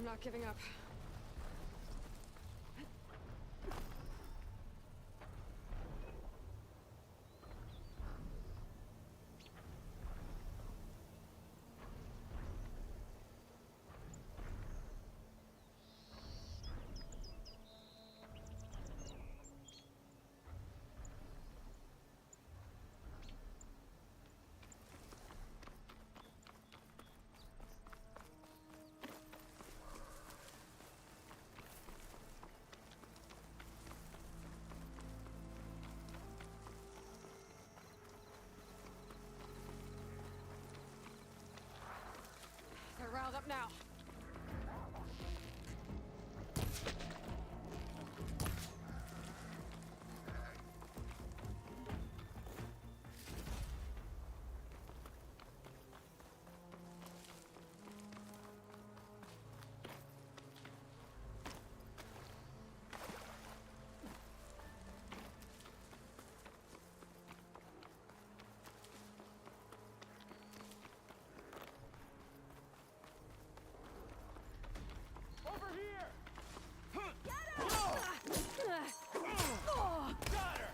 I'm not giving up. They're riled up now. Over here! Get him! Got her!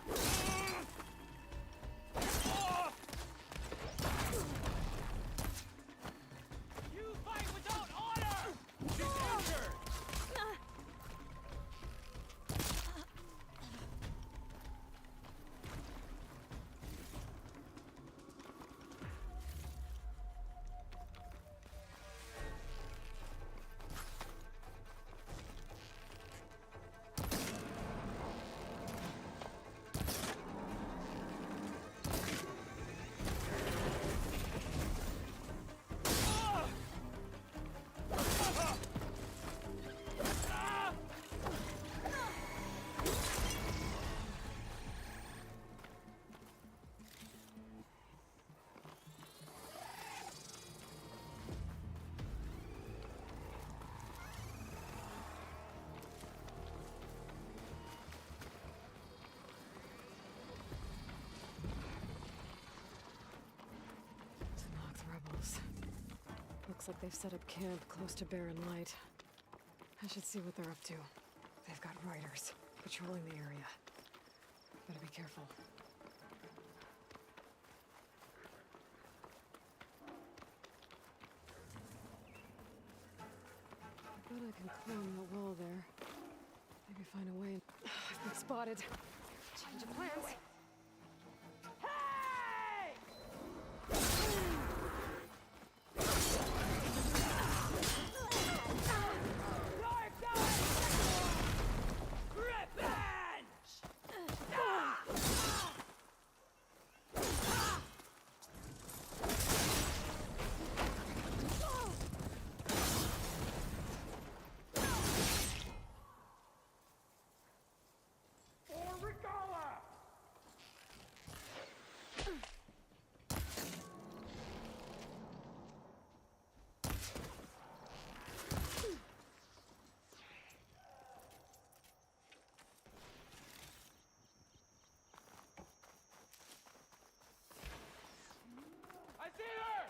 You fight without honor! She's injured! Looks like they've set up camp close to Barren Light. I should see what they're up to. They've got riders patrolling the area. Better be careful. I bet I can climb that wall there. Maybe find a way. I've been spotted. Change of plans. I see her!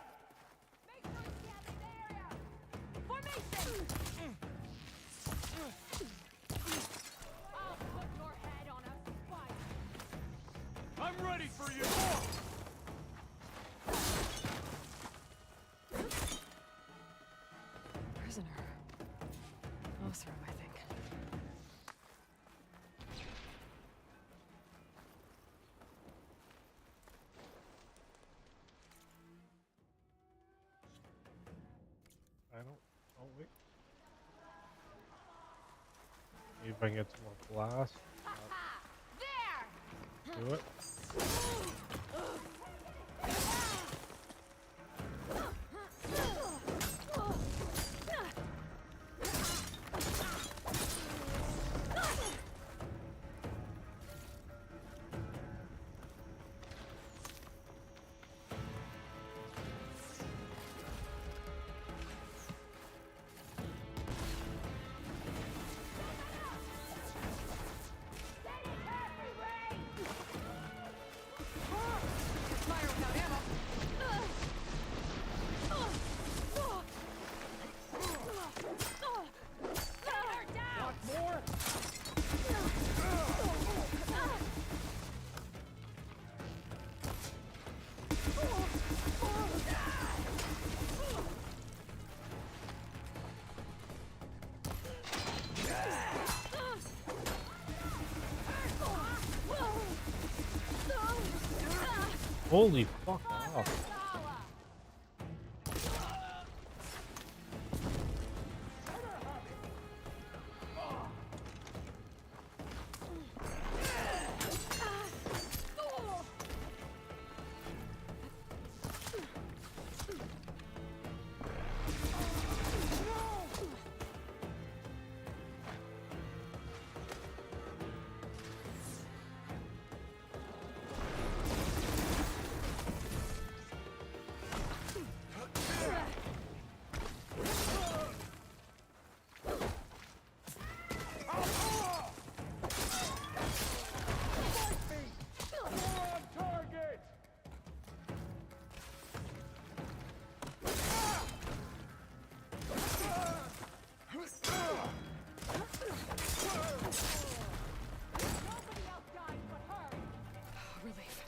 Make sure you gather the area! Formation! I'll put your head on a spike! I'm ready for you! Prisoner. Closer, I think. I don't. Oh wait. See if I can get some more glass. There! Do it. Holy fuck off. Relief.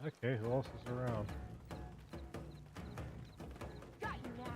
Okay, who else is around? Got you now.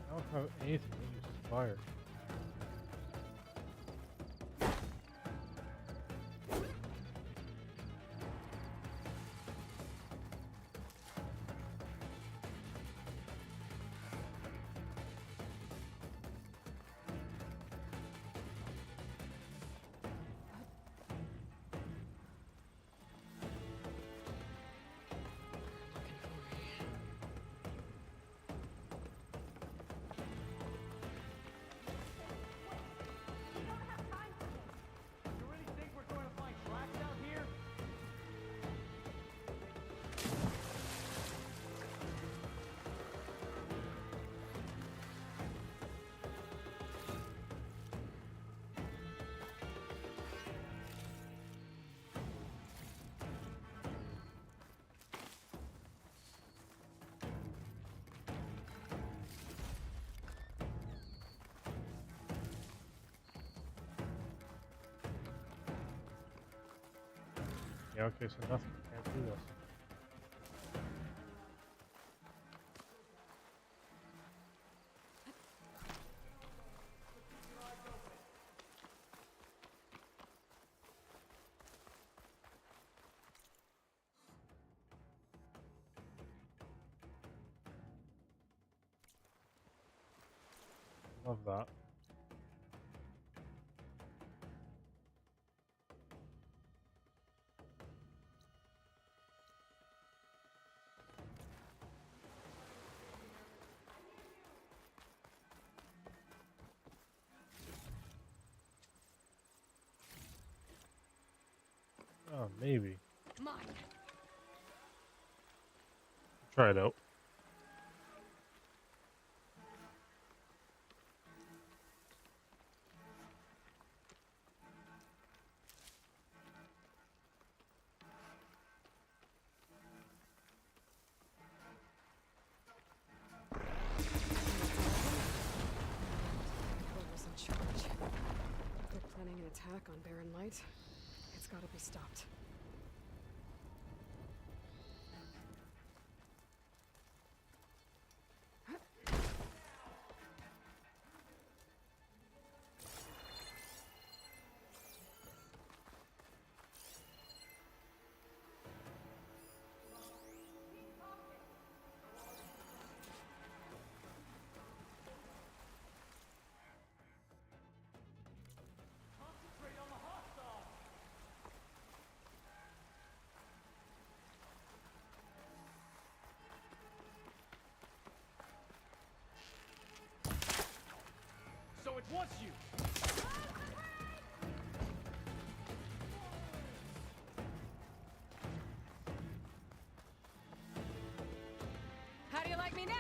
I don't have anything that uses fire. You really think we're going to find tracks out here? Yeah, okay, so nothing. Can't do this. Love that. Oh, maybe. Mine. Try it out. Whoever's in charge. If they're planning an attack on Barren Light, it's gotta be stopped. me now!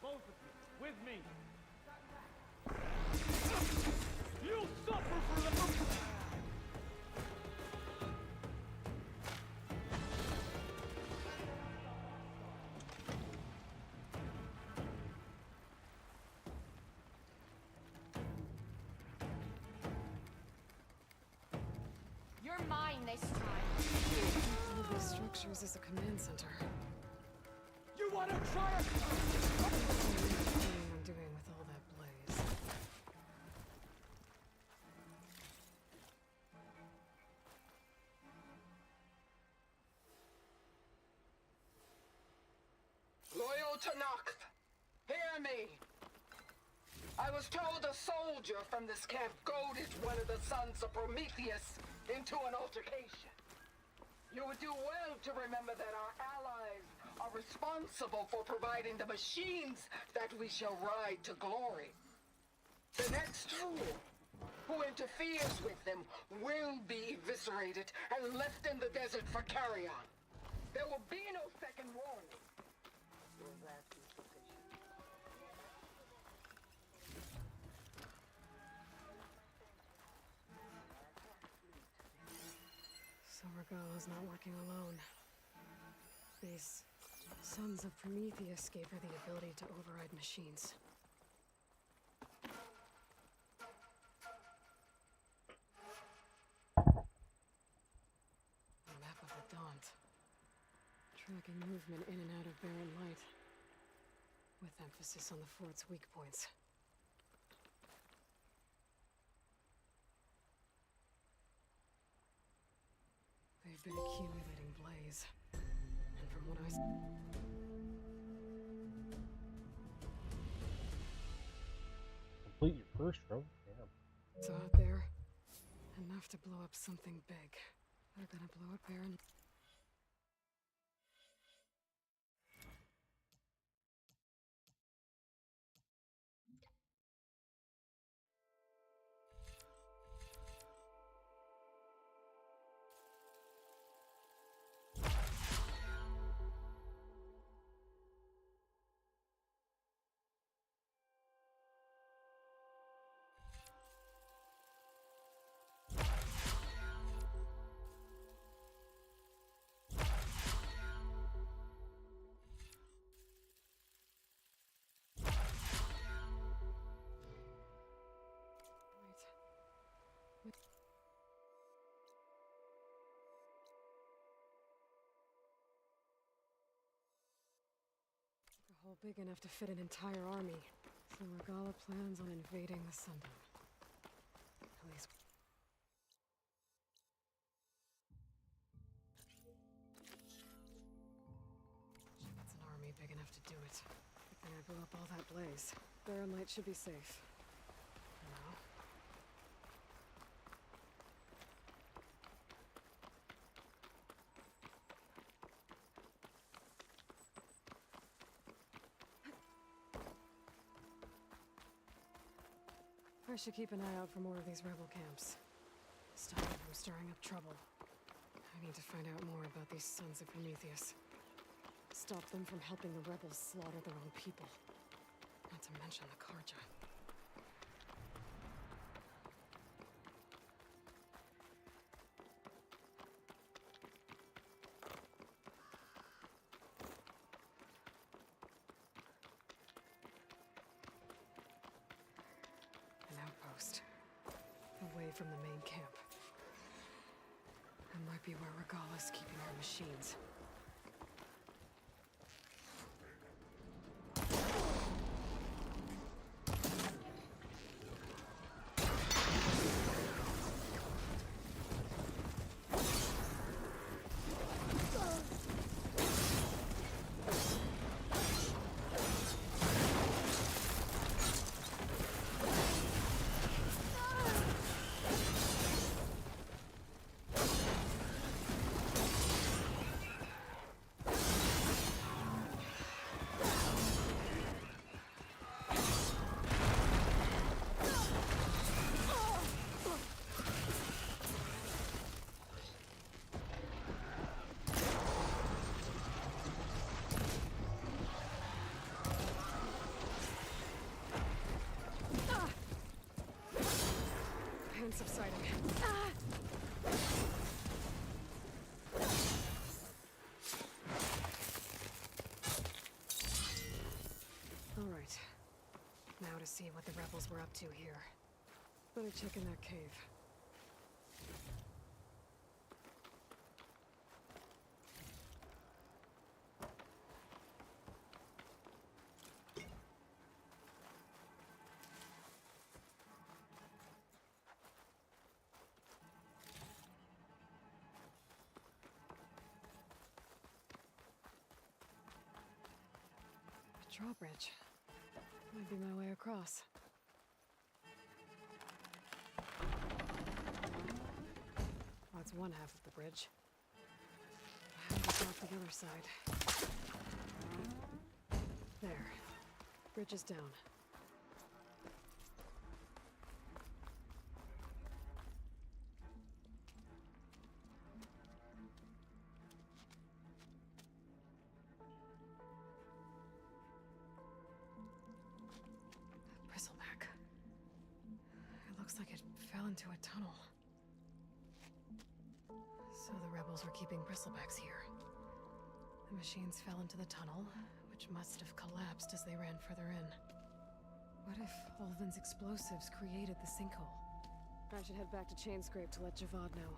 Both of you, with me. You'll suffer for the... You're mine this time. One of these structures is a command center. You want to try it? What are you planning on doing with all that blaze? Loyal to Noct, hear me. I was told a soldier from this camp goaded one of the sons of Prometheus into an altercation. You would do well to remember that our allies are responsible for providing the machines that we shall ride to glory. The next fool who interferes with them will be eviscerated and left in the desert for carrion. There will be no second warning. Was that sufficient? So Regala's not working alone. These sons of Prometheus gave her the ability to override machines. A map of the Daunt. Tracking movement in and out of barren light. With emphasis on the fort's weak points. They've been accumulating blaze. And from what I Complete your first row? Damn. saw out there, enough to blow up something big. They're gonna blow up barren. A hole big enough to fit an entire army. So Regala plans on invading the Sundown. At least... It's an army big enough to do it. Good thing I blew up all that blaze. Barren Light should be safe. For now. I should keep an eye out for more of these rebel camps. Stop them from stirring up trouble. I need to find out more about these sons of Prometheus. Stop them from helping the rebels slaughter their own people. Not to mention the Karja. An outpost. Away from the main camp. That might be where Regala's keeping her machines. wind subsiding. All right. Now to see what the rebels were up to here. Better check in that cave. Drawbridge. Might be my way across. Well, that's one half of the bridge. How to block the other side? There. Bridge is down. Bristleback. It looks like it fell into a tunnel. So the rebels were keeping bristlebacks here. The machines fell into the tunnel, which must have collapsed as they ran further in. What if Ulvin's explosives created the sinkhole? I should head back to Chainscrape to let Javad know.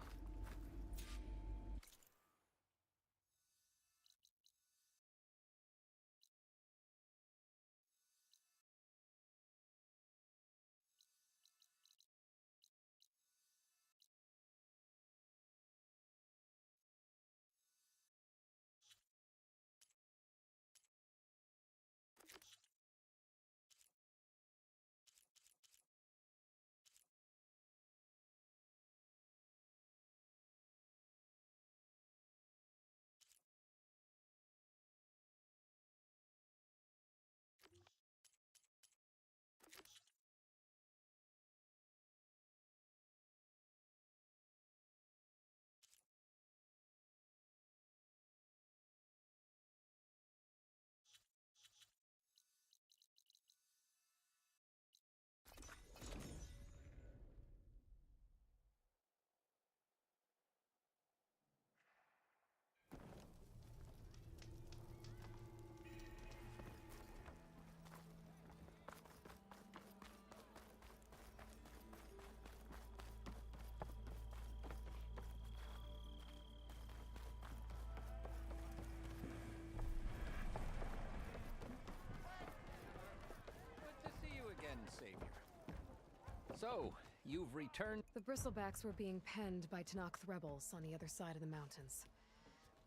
Good to see you again, Savior. So, you've returned. The bristlebacks were being penned by Tanakh rebels on the other side of the mountains.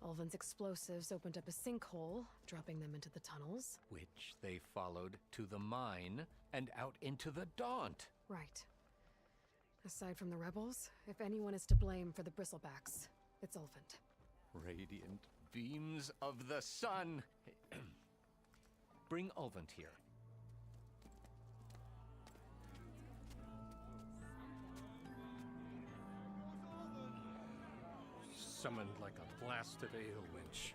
Ulvin's explosives opened up a sinkhole, dropping them into the tunnels. Which they followed to the mine and out into the Daunt. Right. Aside from the rebels, if anyone is to blame for the bristlebacks, it's Ulvin. Radiant beams of the sun. Bring Ulvin here. Summoned like a blasted ale winch.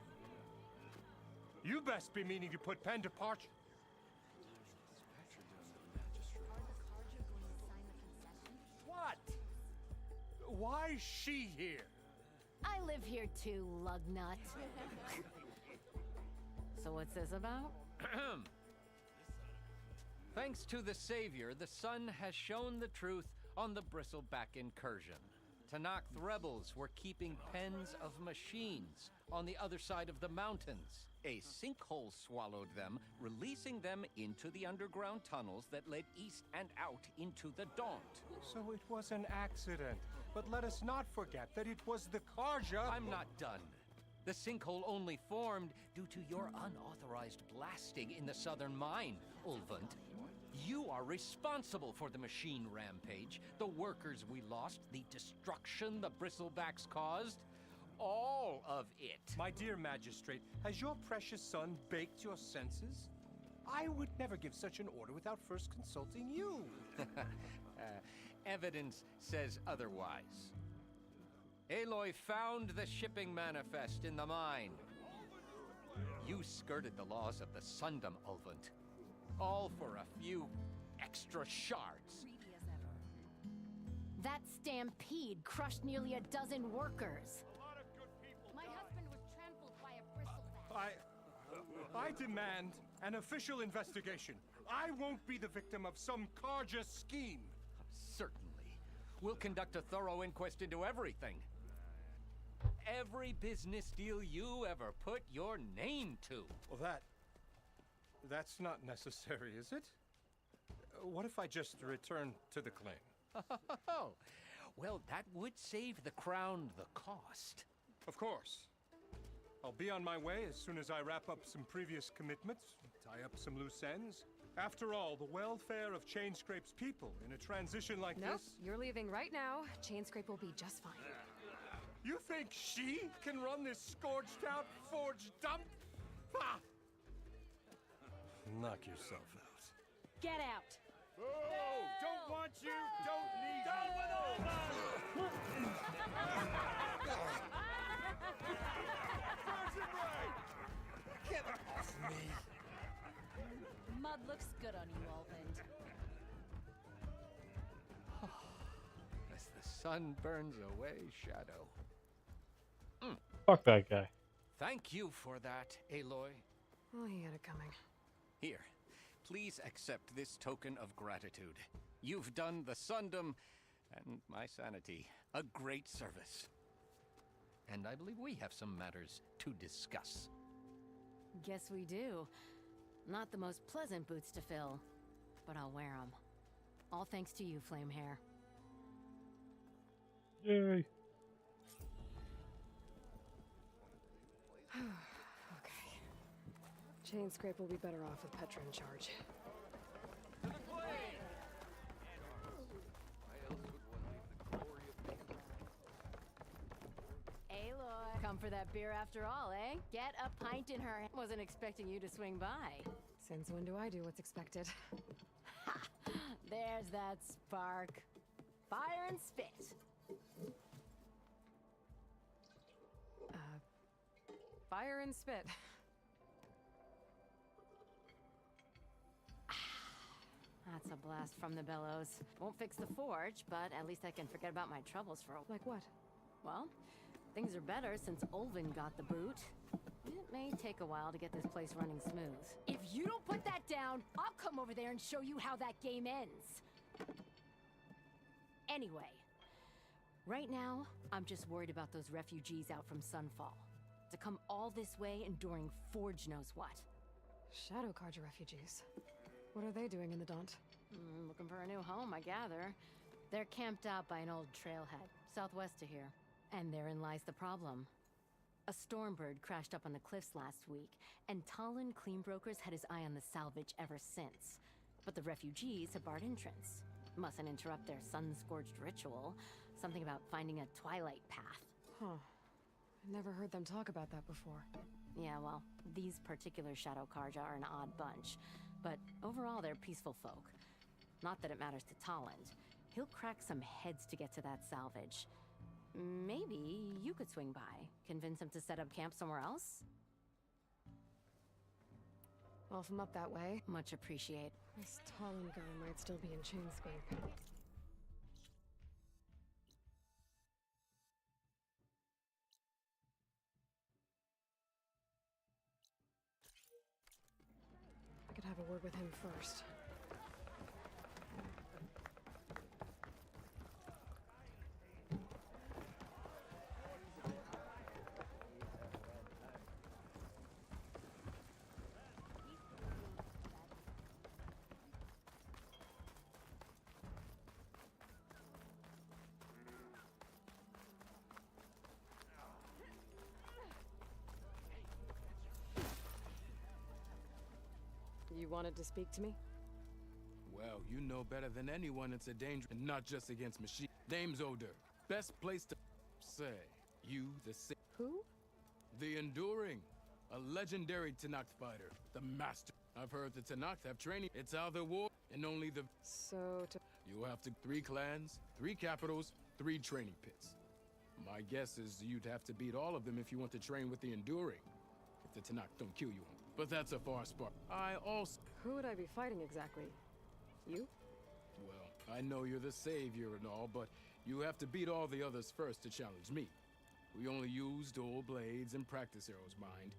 You best be meaning to put pen to parchment. What? Why's she here? I live here too, lugnut. So what's this about? Thanks to the Savior, the sun has shown the truth on the bristleback incursion. Tanakh rebels were keeping pens of machines on the other side of the mountains. A sinkhole swallowed them, releasing them into the underground tunnels that led east and out into the Daunt. So it was an accident. But let us not forget that it was the Karja. I'm not done. The sinkhole only formed due to your unauthorized blasting in the southern mine, Ulvund. You are responsible for the machine rampage, the workers we lost, the destruction the bristlebacks caused. All of it. My dear magistrate, has your precious son baked your senses? I would never give such an order without first consulting you. Evidence says otherwise. Aloy found the shipping manifest in the mine. You skirted the laws of the Sundom, Ulvund. All for a few extra shards. That stampede crushed nearly a dozen workers. My husband was trampled by a bristleback. I demand an official investigation. I won't be the victim of some Karja scheme. Certainly. We'll conduct a thorough inquest into everything. Every business deal you ever put your name to. Well, that's not necessary, is it? What if I just return to the claim? Oh, well, that would save the crown the cost. Of course. I'll be on my way as soon as I wrap up some previous commitments, tie up some loose ends. After all, the welfare of Chainscrape's people in a transition like Nope, this... you're leaving right now. Chainscrape will be just fine. You think she can run this scorched-out forge dump? Ha! Knock yourself out. Get out! Oh, don't want you, don't need Down with all that! Virgin Ray! Get off me! Mud looks good on you, Alvin. As the sun burns away shadow. Fuck that guy. Thank you for that, Aloy. Oh, he had it coming. Here, please accept this token of gratitude. You've done the Sundom and my sanity a great service. And I believe we have some matters to discuss. Guess we do. Not the most pleasant boots to fill, but I'll wear them. All thanks to you, Flamehair. Yay. Okay. Chainscrape will be better off with Petra in charge. Aloy, come for that beer after all, eh? Get a pint in her. Wasn't expecting you to swing by. Since when do I do what's expected? Ha! There's that spark. Fire and spit. Fire and spit. That's a blast from the bellows. Won't fix the forge, but at least I can forget about my troubles for a while. Like what? Well, things are better since Olvin got the boot. It may take a while to get this place running smooth. If you don't put that down, I'll come over there and show you how that game ends. Anyway, right now, I'm just worried about those refugees out from Sunfall. To come all this way enduring Forge knows what. Shadow Karja refugees. What are they doing in the Daunt? Looking for a new home, I gather. They're camped out by an old trailhead, southwest of here. And therein lies the problem. A Stormbird crashed up on the cliffs last week, and Talon Cleanbrokers had his eye on the salvage ever since. But the refugees have barred entrance. Mustn't interrupt their sun-scorched ritual. Something about finding a twilight path. Huh. Never heard them talk about that before. Yeah, well, these particular Shadow Karja are an odd bunch. But overall, they're peaceful folk. Not that it matters to Talland. He'll crack some heads to get to that salvage. Maybe you could swing by. Convince him to set up camp somewhere else? Well, if I'm up that way, Much appreciate. this Talon girl might still be in Chainscrape. I could have a word with him first. You wanted to speak to me? Well, you know better than anyone it's a danger, and not just against machine. Name's Oder. Best place to say. You, Who? the Enduring. A legendary Tenakth fighter. The master. I've heard the Tenakth have training. It's how the war, and only the... So, You have to 3 clans, 3 capitals, 3 training pits. My guess is you'd have to beat all of them if you want to train with the Enduring. If the Tenakth don't kill you. But that's a far spark. I also... who would I be fighting exactly? You? Well, I know you're the savior and all, but You have to beat all the others first to challenge me. We only use dual blades and practice arrows, mind.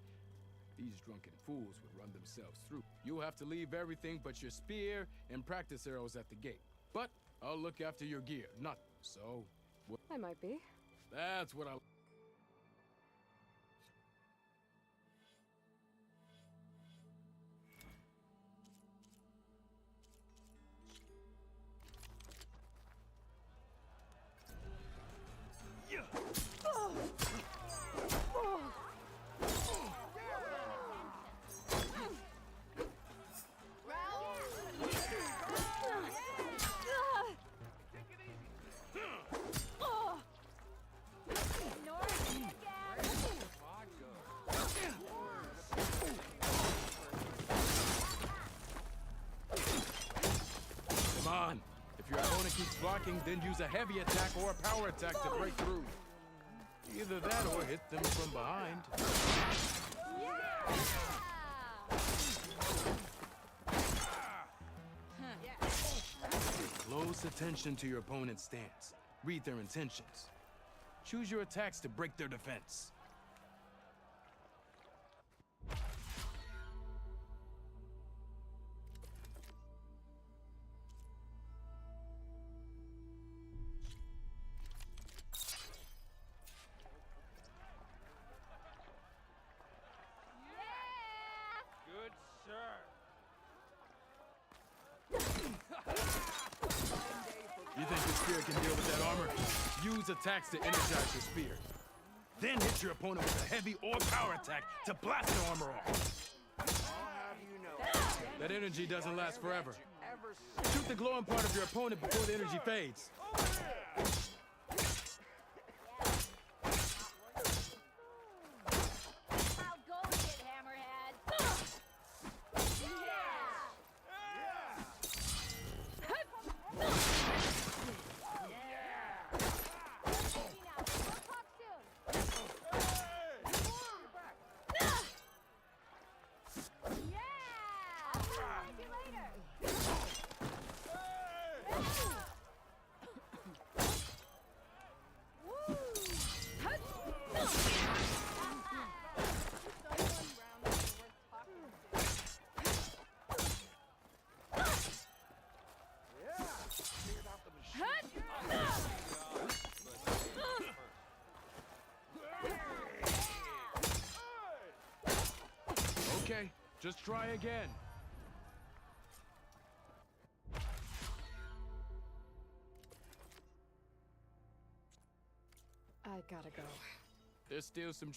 These drunken fools would run themselves through. You'll have to leave everything but your spear and practice arrows at the gate. But I'll look after your gear, not so. I might be. That's what I... Come on. If your opponent keeps blocking, then use a heavy attack or a power attack to break through. Either that or hit them from behind. Pay close attention to your opponent's stance. Read their intentions. Choose your attacks to break their defense. Good sir. You think your spear can deal with that armor? Use attacks to energize your spear. Then hit your opponent with a heavy or power attack to blast the armor off. That energy doesn't last forever. Shoot the glowing part of your opponent before the energy fades. I'll go with it, Hammerhead. Okay, just try again. I gotta go. There's still some...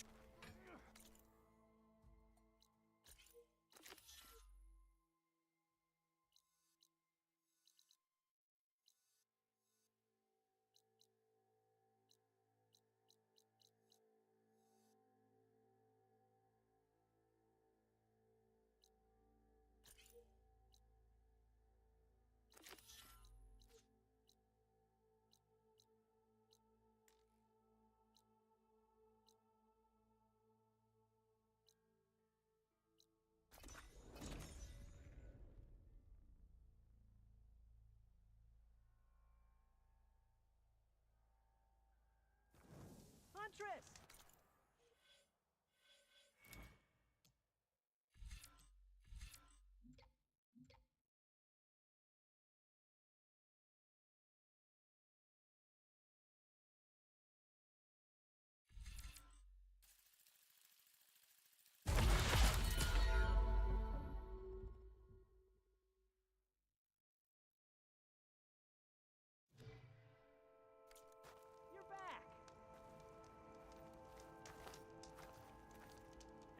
Huntress! You're back!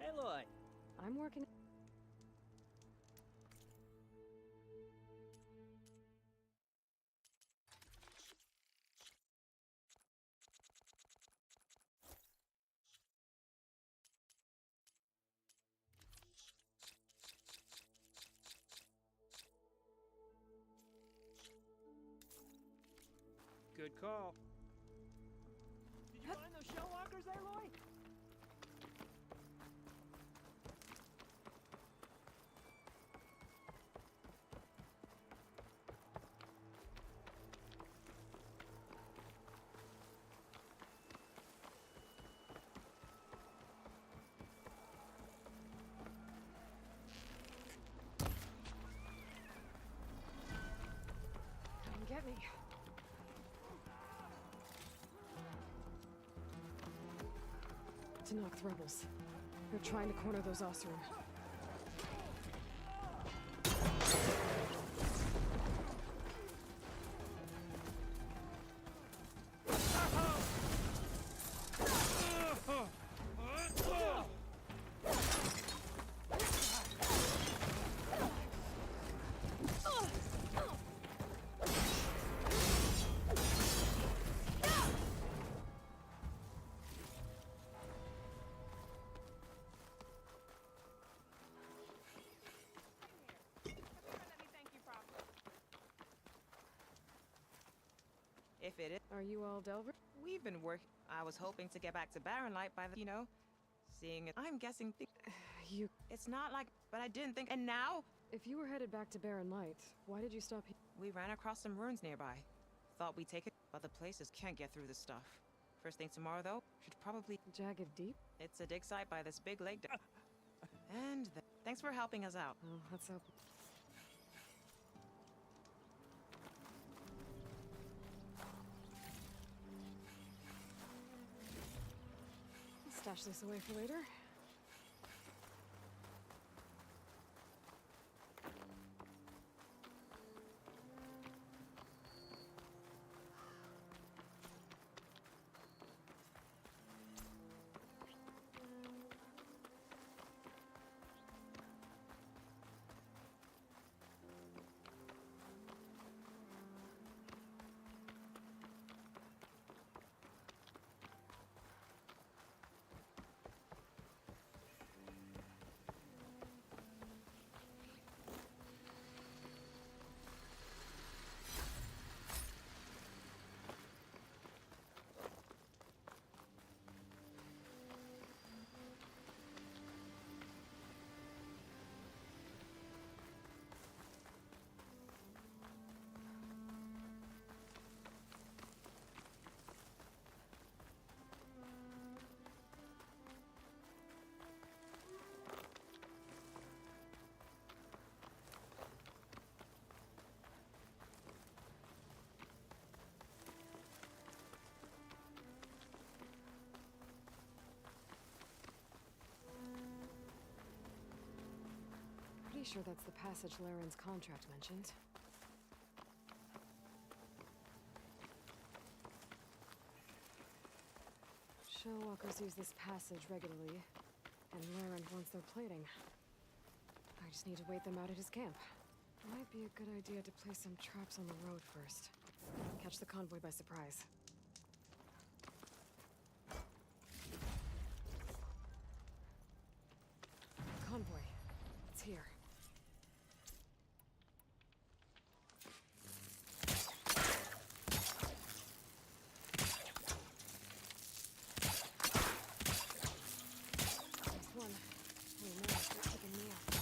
Aloy! I'm working. Good call. Did you find those shell walkers, Aloy? Tanakh rebels. They're trying to corner those Ostrom. If it is, Are you all Delver? we've been working. I was hoping to get back to Barren Light by the, seeing it. I'm guessing You... it's not like, but I didn't think. And now If you were headed back to Barren Light, why did you stop here? we ran across some ruins nearby. Thought we'd take it, but the places can't get through the stuff. First thing tomorrow, though, should probably. Jagged Deep? It's a dig site by this big lake. And thanks for helping us out. Oh, let's hope. I'll stash this away for later. Pretty sure that's the passage Laren's contract mentioned. Shellwalkers use this passage regularly, and Laren wants their plating. I just need to wait them out at his camp. Might be a good idea to place some traps on the road first. Catch the convoy by surprise. Convoy. It's here. Nice one. Oh no, they're keeping me up.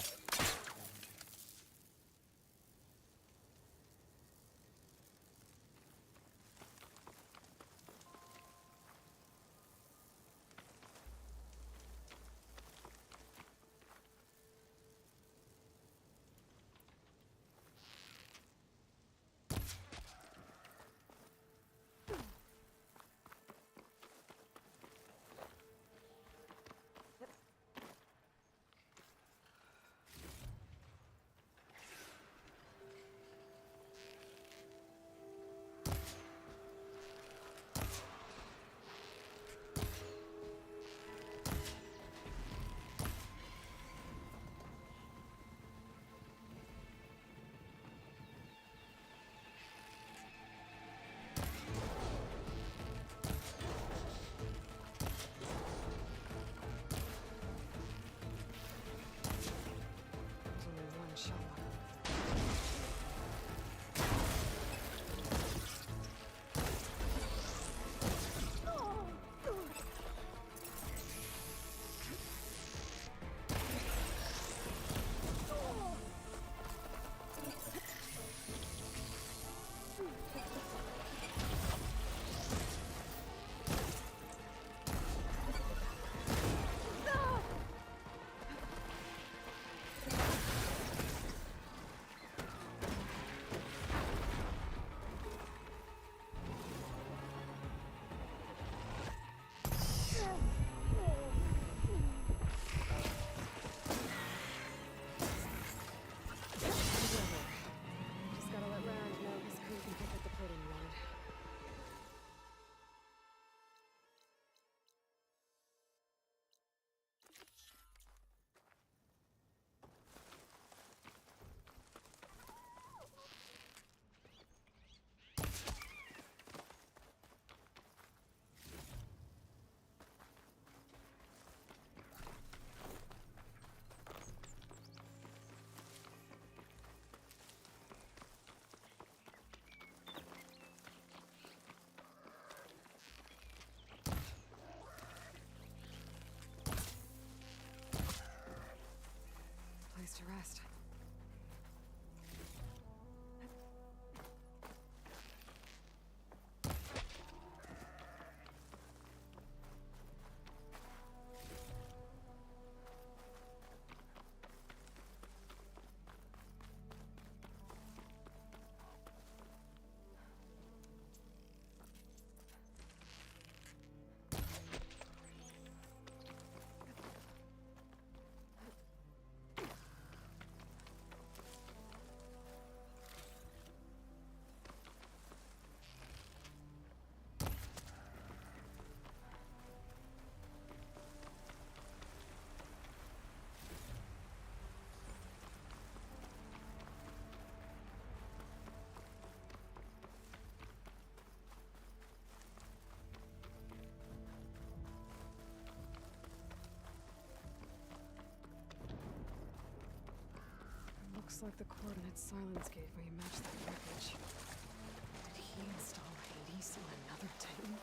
rest. Looks like the coordinates Silence gave me match that wreckage. Did he install Hades on another Titan?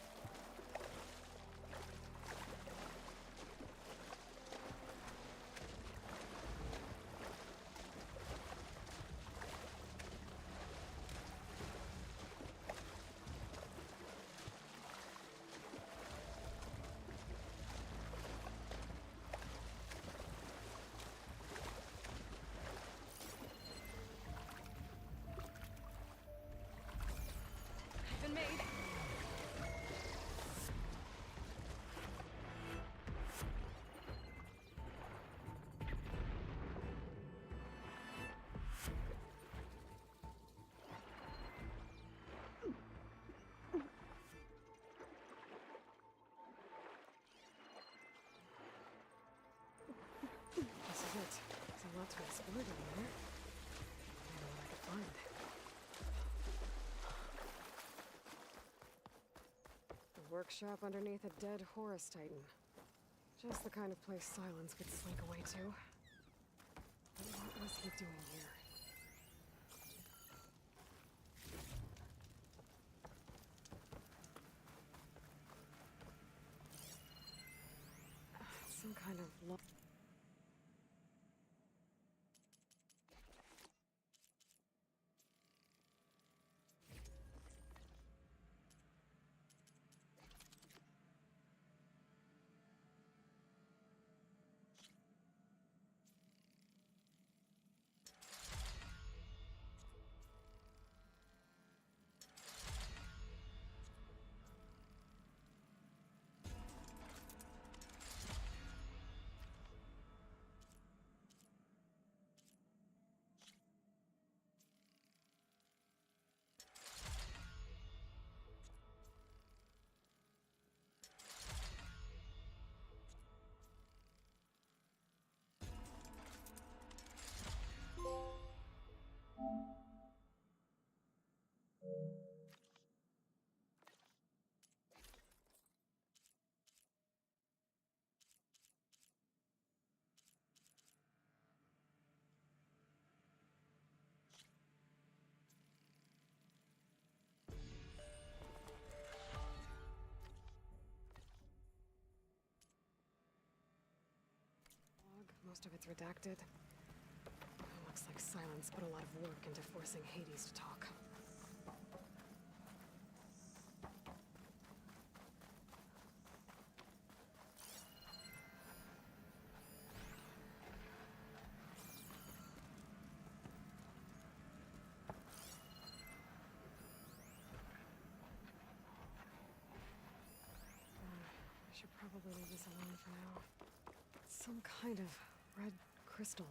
Been made. This is it. There's a lot to explore down there. I know what I could find. Workshop underneath a dead Horus Titan. Just the kind of place Silence could slink away to. But what was he doing here? Some kind of most of it's redacted. Looks like Silence put a lot of work into forcing Hades to talk. I should probably leave this alone for now. Some kind of red crystal.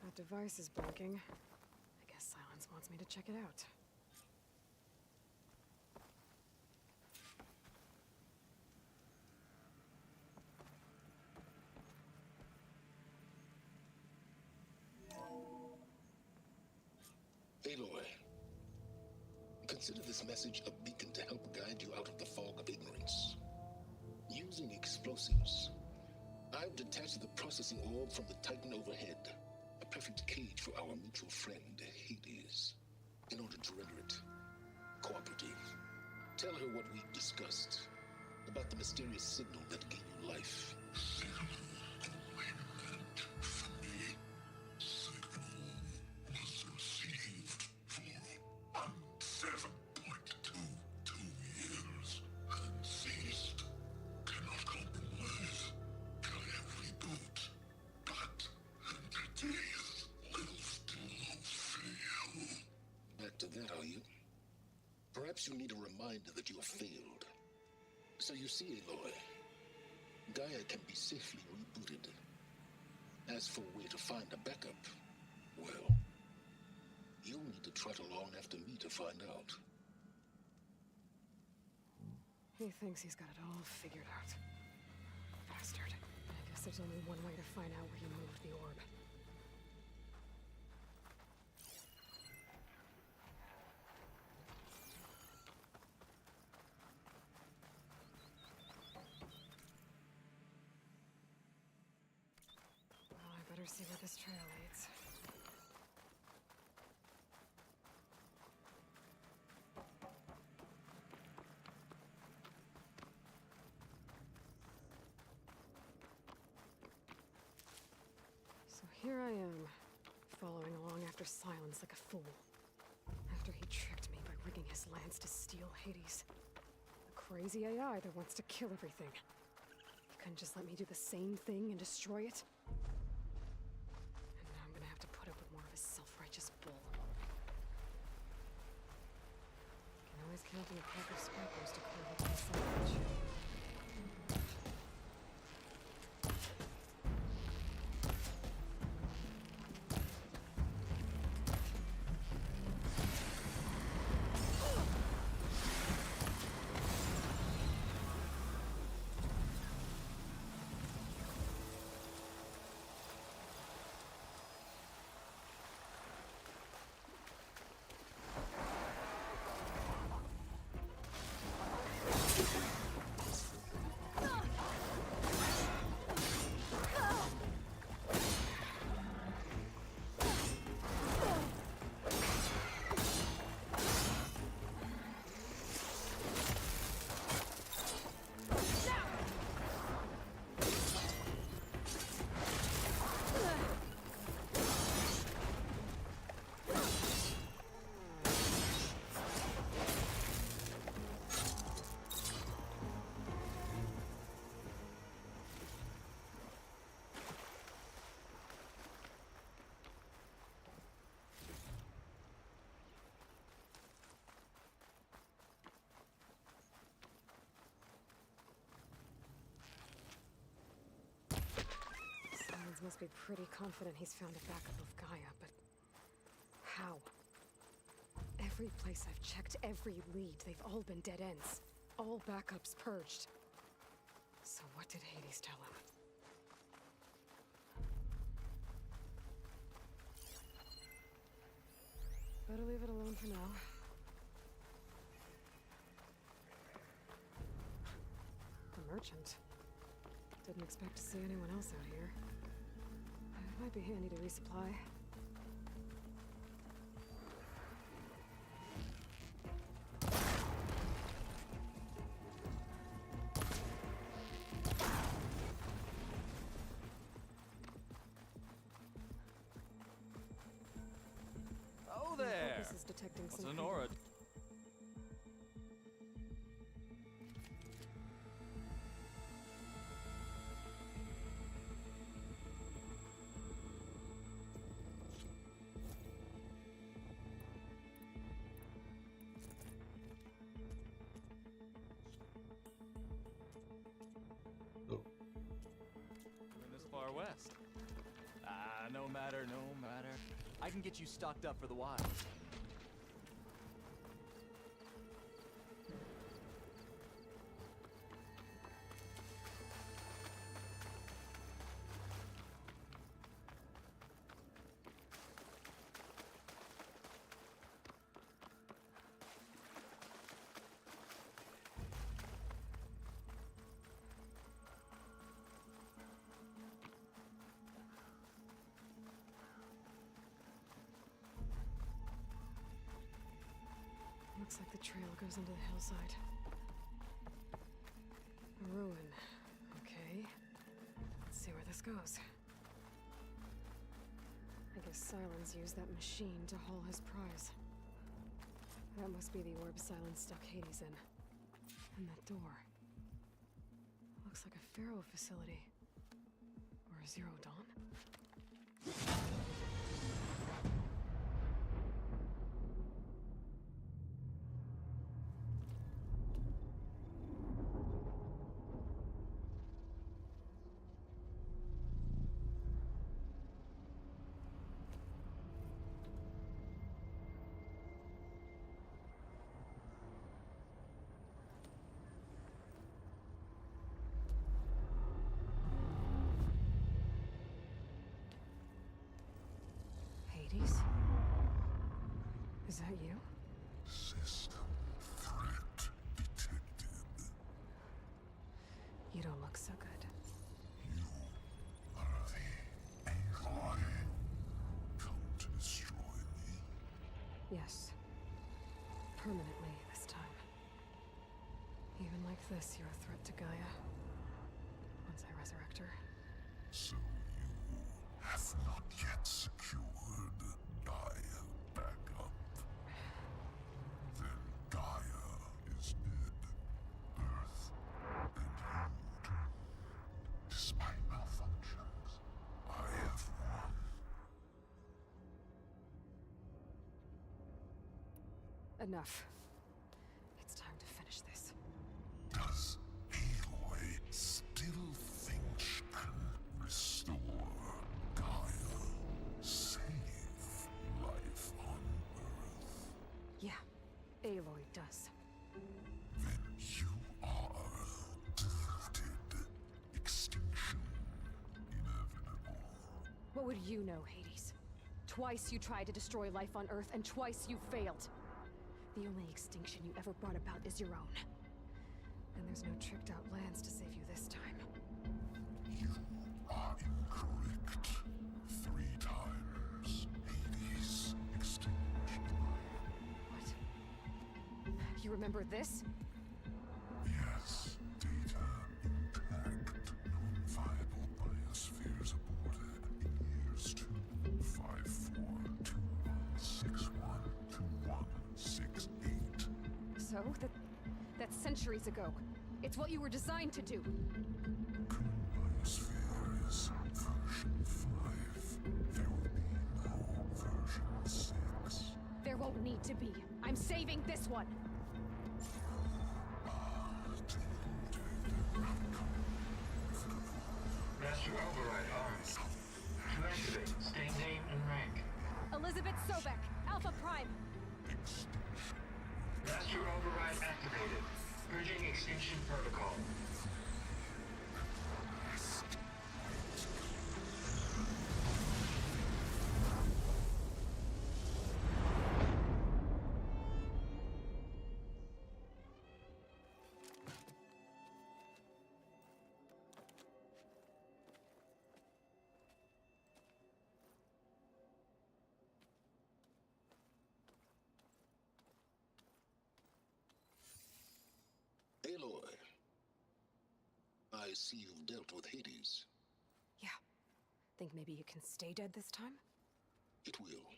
That device is blinking. I guess Silence wants me to check it out. Aloy, consider this message a beacon to help guide you out of the fog of ignorance. Using explosives, I've detached the processing orb from the Titan overhead. A perfect cage for our mutual friend, Hades. in order to render it cooperative. Tell her what we've discussed about the mysterious signal that gave you life. To that, are you? Perhaps you need a reminder that you have failed. So you see, Aloy, Gaia can be safely rebooted. As for a way to find a backup, well, you'll need to trot along after me to find out. He thinks he's got it all figured out. Bastard. I guess there's only one way to find out where he moved the orb. Better see where this trail leads. So here I am, following along after Silence like a fool. After he tricked me by rigging his lance to steal Hades. A crazy AI that wants to kill everything. He couldn't just let me do the same thing and destroy it? I'm gonna have to put up with more of his self-righteous bull. Can always count on the proper scrapers to clear up my salvage. Must be pretty confident he's found a backup of Gaia, but how? Every place I've checked, every lead, they've all been dead ends. All backups purged. So what did Hades tell him? Better leave it alone for now. The merchant. Didn't expect to see anyone else out here. Might be handy to resupply. Oh there! This is detecting What's some an aura? Far west. No matter. I can get you stocked up for the wild. Looks like the trail goes into the hillside. A ruin. Okay. Let's see where this goes. I guess Silence used that machine to haul his prize. That must be the orb Silence stuck Hades in. And that door. Looks like a Pharaoh facility. Or a Zero Dawn? Hades? Is that you? System threat detected. You don't look so good. You are the Aloy. Come to destroy me. Yes. Permanently this time. Even like this, you're a threat to Gaia. Once I resurrect her. So you have not yet secured Gaia back up. Then Gaia is dead. Earth and you doomed. Despite malfunctions, I have won. Enough. It's time to finish this. Does Aloy still think she can restore Gaia? Save life on Earth? Yeah, Aloy does. Then you are defeated. Extinction inevitable. What would you know, Hades? Twice you tried to destroy life on Earth, and twice you failed. The only extinction you ever brought about is your own. And there's no tricked-out lands to save you this time. You are incorrect. 3 times. Hades. Extinction. What? You remember this? Yes. Data intact. Non-viable biospheres aborted in years 25421612168. So? That's centuries ago. It's what you were designed to do. Current biosphere is version 5. There will be no version 6. There won't need to be. I'm saving this one. Master Override armed. To activate, state name and rank. Elizabeth Sobek, Alpha Prime. Master Override activated. Purging extinction protocol. Aloy, I see you've dealt with Hades. Yeah. Think maybe you can stay dead this time? It will.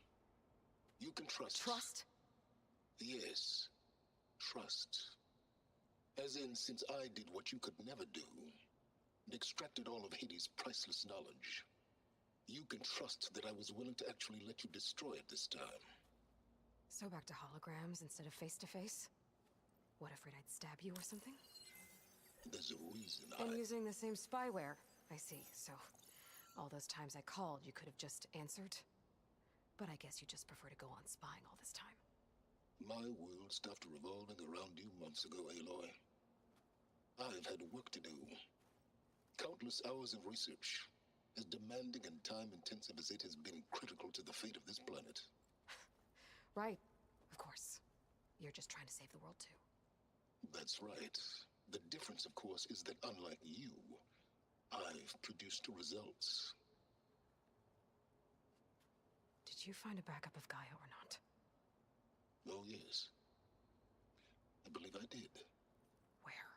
You can trust. Trust? Yes. Trust. As in, since I did what you could never do, and extracted all of Hades' priceless knowledge, you can trust that I was willing to actually let you destroy it this time. So back to holograms instead of face-to-face? What, afraid I'd stab you or something? There's a reason And using the same spyware. I see, so all those times I called, you could have just answered? But I guess you just prefer to go on spying all this time. My world stopped revolving around you months ago, Aloy. I've had work to do. Countless hours of research, as demanding and time-intensive as it has been critical to the fate of this planet. Right, of course. You're just trying to save the world too. That's right. The difference, of course, is that unlike you, I've produced results. Did you find a backup of Gaia or not? Oh, yes. did. Where?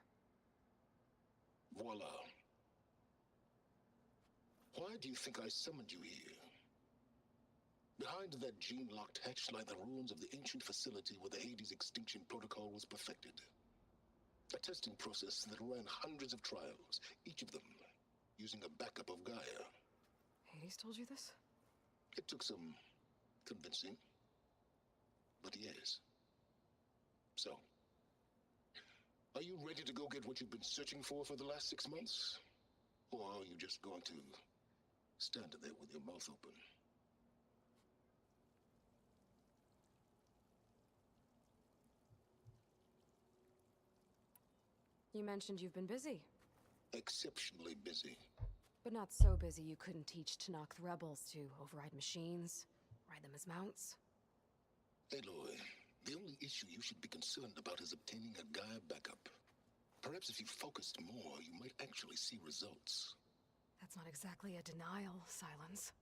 Voila. Why do you think I summoned you here? Behind that gene-locked hatch lie the ruins of the ancient facility where the Hades extinction protocol was perfected. A testing process that ran hundreds of trials, each of them using a backup of Gaia. Hades told you this? It took some convincing, but yes. So, are you ready to go get what you've been searching for the last 6 months? Or are you just going to stand there with your mouth open? You mentioned you've been busy. Exceptionally busy. But not so busy you couldn't teach Tanakh rebels to override machines, ride them as mounts. Aloy, the only issue you should be concerned about is obtaining a Gaia backup. Perhaps if you focused more, you might actually see results. That's not exactly a denial, Silence.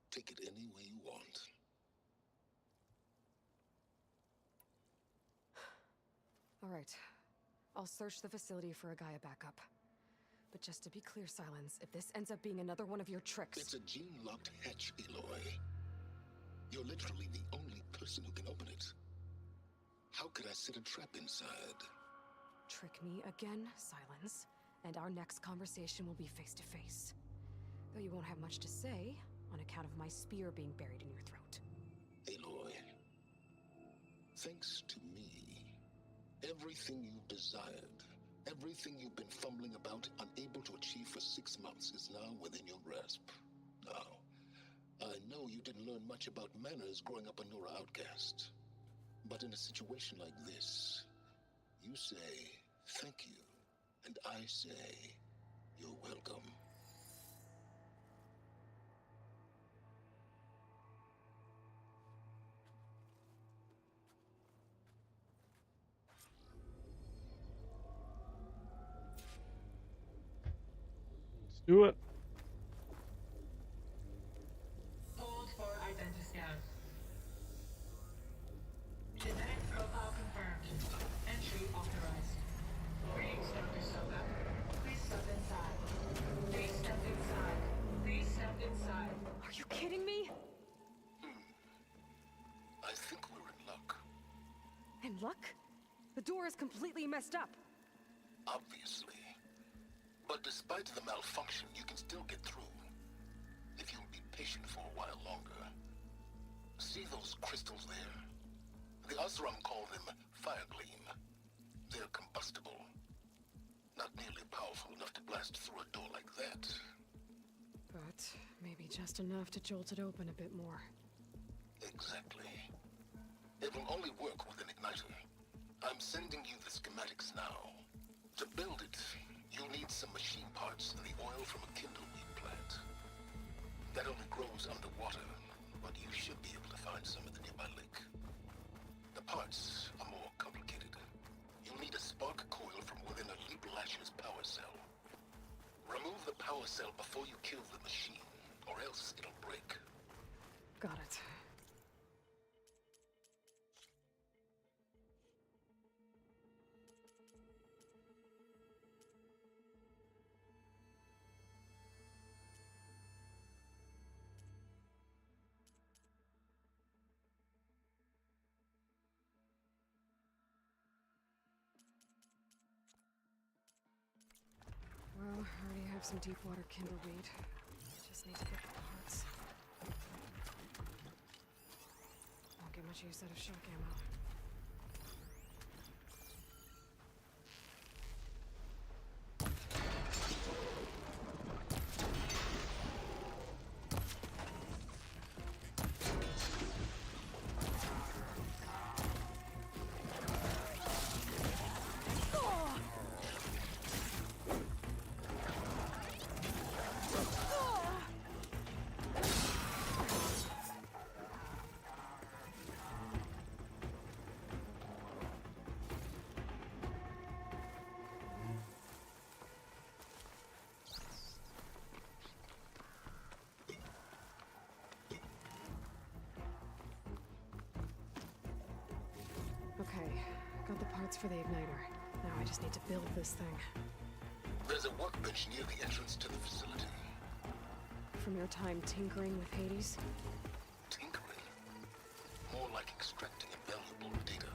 Take it any way you want. All right. I'll search the facility for a Gaia backup. But just to be clear, Silence, if this ends up being another one of your tricks... It's a gene-locked hatch, Aloy. You're literally the only person who can open it. How could I set a trap inside? Trick me again, Silence, and our next conversation will be face-to-face. Though you won't have much to say, on account of my spear being buried in your throat. Aloy, thanks to me, everything you desired, everything you've been fumbling about, unable to achieve for 6 months, is now within your grasp. Now, I know you didn't learn much about manners growing up a Nora outcast. But in a situation like this, you say, thank you, and I say, you're welcome. Let's do it. Hold for identiscan. Genetic profile confirmed. Entry authorized. Greetings, Dr. Soka. Please step inside. Please step inside. Please step inside. Are you kidding me? I think we're in luck. In luck? The door is completely messed up. Obviously. But despite the malfunction, you can still get through. If you'll be patient for a while longer. See those crystals there? The Asram call them fire gleam. They're combustible. Not nearly powerful enough to blast through a door like that. But maybe just enough to jolt it open a bit more. Exactly. It will only work with an igniter. I'm sending you the schematics now. To build it, you'll need some machine parts and the oil from a kindleweed plant. That only grows underwater, but you should be able to find some at the nearby lake. The parts are more complicated. You'll need a spark coil from within a Leap Lasher's power cell. Remove the power cell before you kill the machine, or else it'll break. Got it. Well, I already have some deep water kindleweed. Just need to get the parts. Won't get much use out of shock ammo. Okay, got the parts for the igniter. Now I just need to build this thing. There's a workbench near the entrance to the facility. From your time tinkering with Hades? Tinkering? More like extracting invaluable data.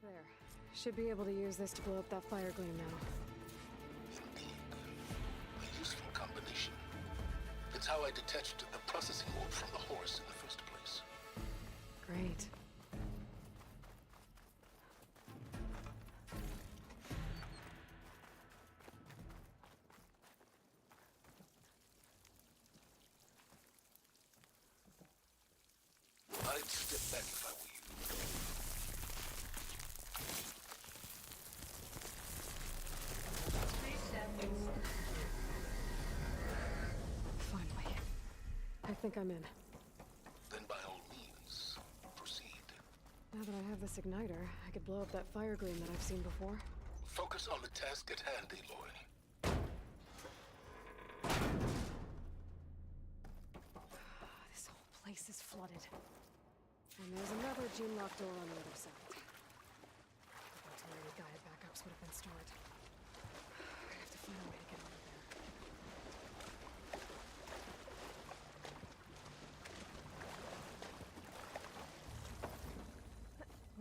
There. Should be able to use this to blow up that fire gleam now. Indeed. A useful combination. It's how I detached the processing orb from the horse in the first place. Great. I'd step back if I were you. Please step inside. Finally. I think I'm in. Then by all means, proceed. Now that I have this igniter, I could blow up that fire gleam that I've seen before. Focus on the task at hand, Aloy. This whole place is flooded. And there's another gene-locked door on the other side. That's where any Gaia backups would have been stored. I have to find a way to get out of there.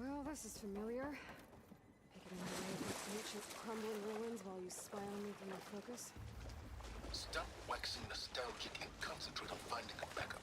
Well, this is familiar. Picking away at these ancient crumbling ruins while you spy on me through my focus. Stop waxing nostalgic and concentrate on finding a backup.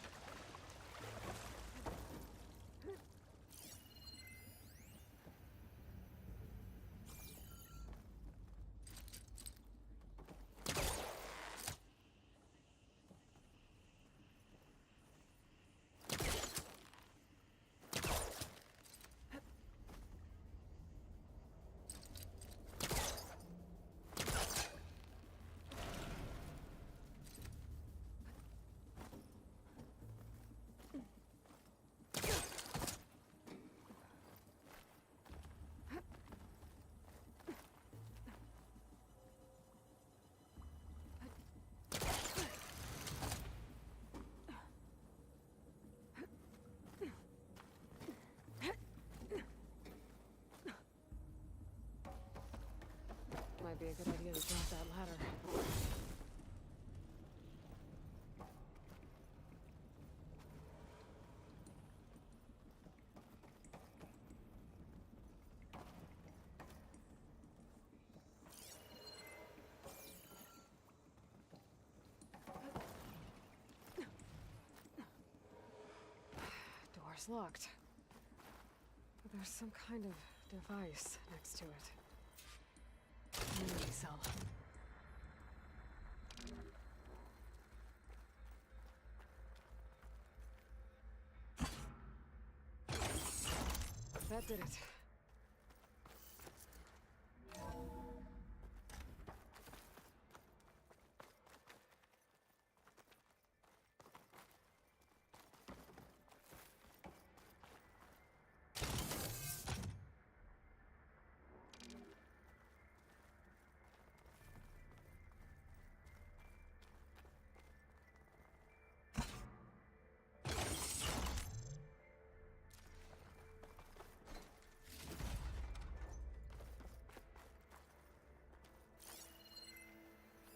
Might be a good idea to drop that ladder. Door's locked. But there's some kind of device next to it. Memory cell. That did it.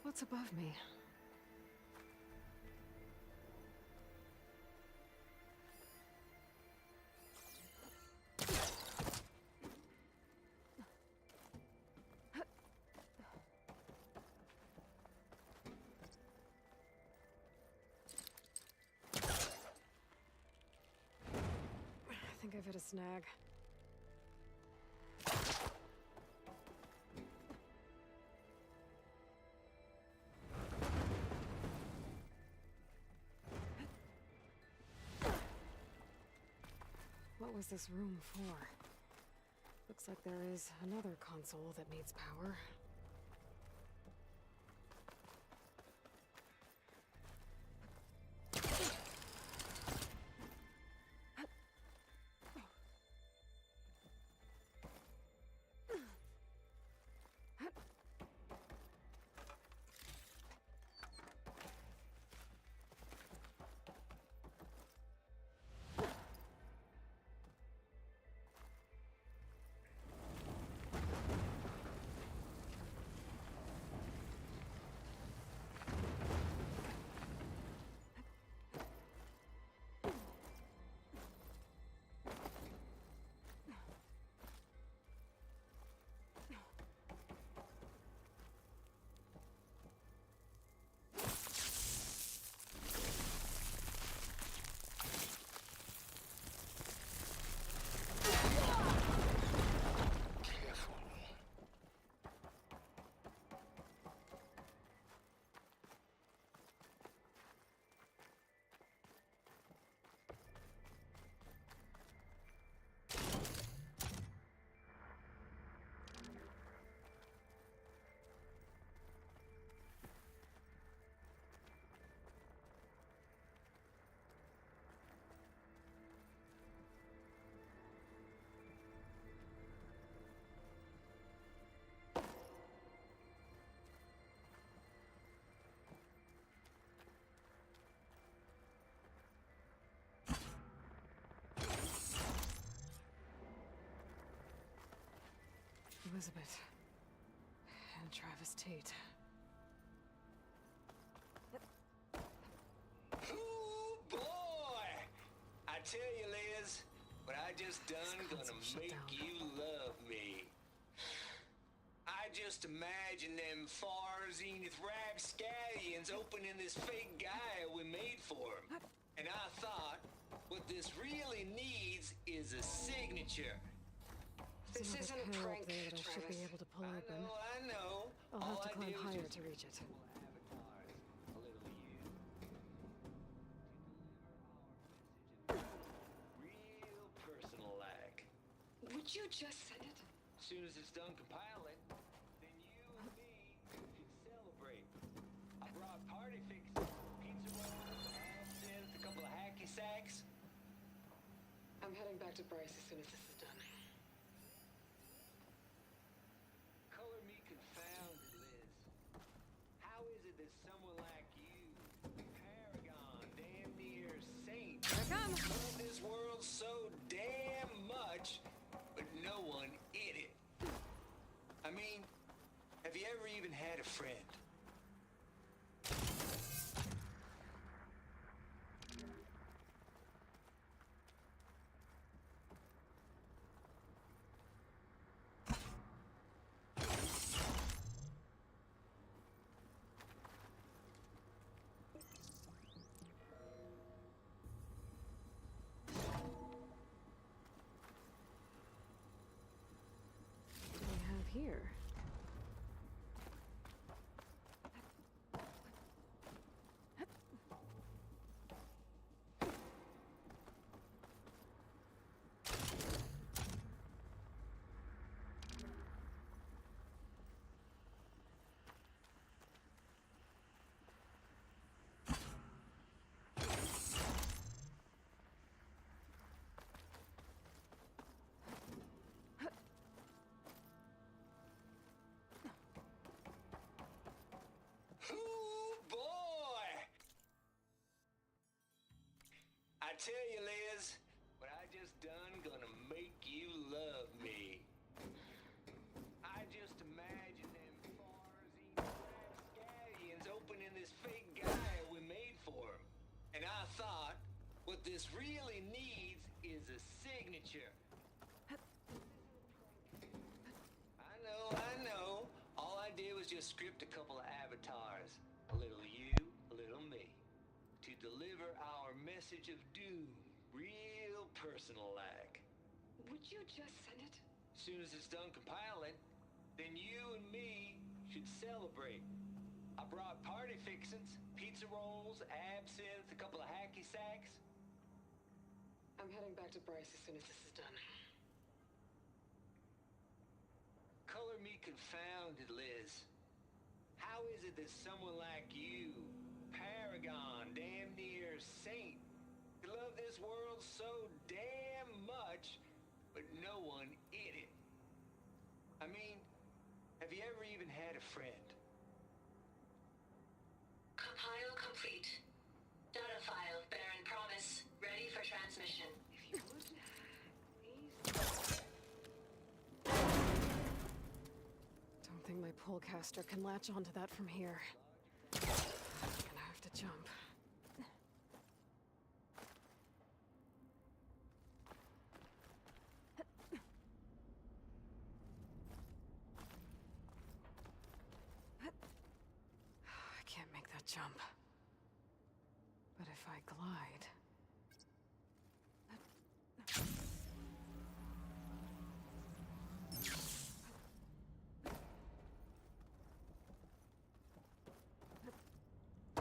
What's above me? I think I've hit a snag. What was this room for? Looks like there is another console that needs power. Elizabeth. And Travis Tate. Ooh, boy! I tell you, Liz, what I just done gonna make you love me. I just imagine them far zenith rapscallions opening this fake guy we made for him. And I thought, what this really needs is a signature. There's another panel up there that I should be able to pull open. I know. I'll have to climb higher to reach it. Real personal like. Would you just send it? As soon as it's done compiling, then you and me should celebrate. I brought party fixes, pizza rolls, absinthe, a couple of hacky sacks. I'm heading back to Bryce as soon as this is done. Color me confounded, Liz. How is it that someone like you, paragon, damn near saint, love this world so damn much, but no one in it? I mean, have you ever even had a friend? What do we have here? Ooh, boy! I tell you, Liz, what I just done gonna make you love me. I just imagine them far zenith rapscallions opening this fake guy we made for him. And I thought, what this really needs is a signature. I know. All I did was just script a couple of avatars. A little you, a little me. To deliver our message of doom, real personal-like. Would you just send it? As soon as it's done compiling, then you and me should celebrate. I brought party fixins, pizza rolls, absinthe, a couple of hacky sacks. I'm heading back to Bryce as soon as this is done. Color me confounded, Liz. How is it that someone like you, paragon, damn near saint, could love this world so damn much, but no one in it? I mean, have you ever even had a friend? Compile complete. Data file, Baron Promise, ready for transmission. If you would, please. Don't think my pullcaster can latch onto that from here. I'm gonna have to jump. I can't make that jump. But if I glide... I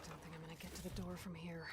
don't think I'm gonna get to the door from here.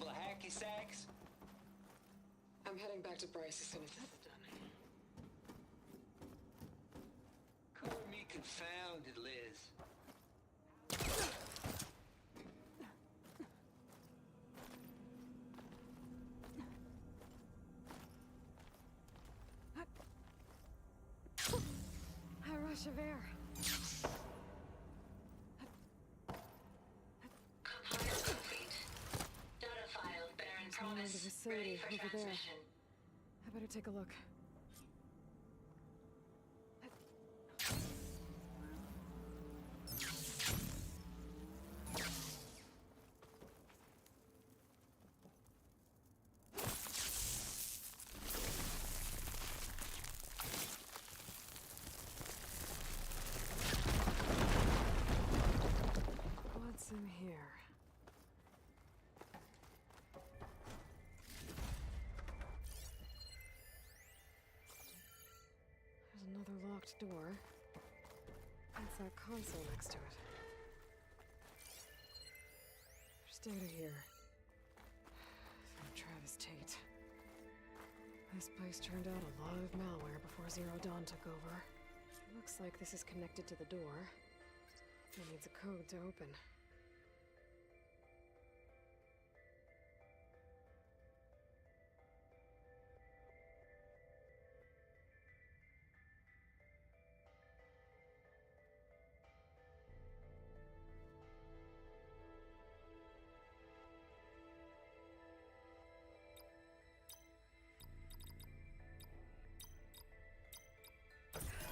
couple of hacky sacks? I'm heading back to Bryce as soon as that's done. Color me confounded, Liz. A rush of air. Compile complete. Data file Baron There's one in the Promise vicinity ready for over there. transmission. I better take a look. What's in here? There's another locked door. That's that console next to it. There's data here. From Travis Tate. This place turned out a lot of malware before Zero Dawn took over. Looks like this is connected to the door. It needs a code to open.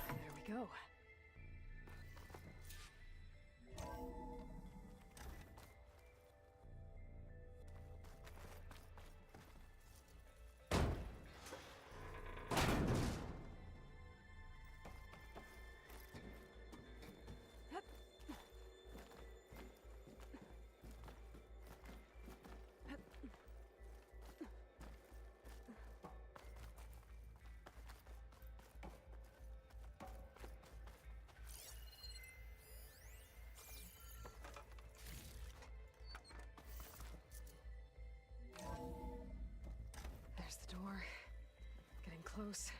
There we go. There's the door. Getting close.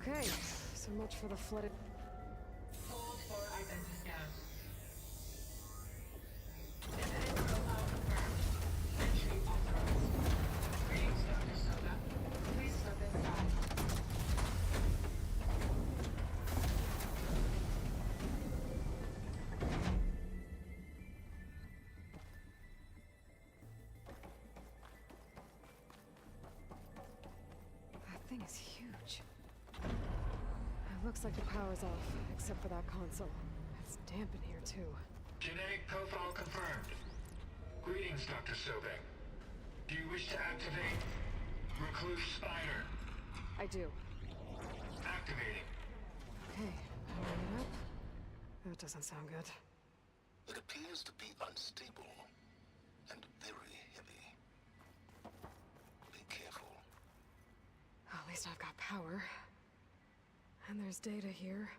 Okay, so much for the flooded. Hold for identity scan. Genetic profile confirmed. Entry authorized. Greetings, Dr. Soda. Please step inside. That thing is huge. It looks like the power's off, except for that console. It's damp in here, too. Genetic profile confirmed. Greetings, Dr. Sobek. Do you wish to activate Recluse Spider? I do. Activating. Okay, powering it up. That doesn't sound good. It appears to be unstable and very heavy. Be careful. At least I've got power. And there's data here.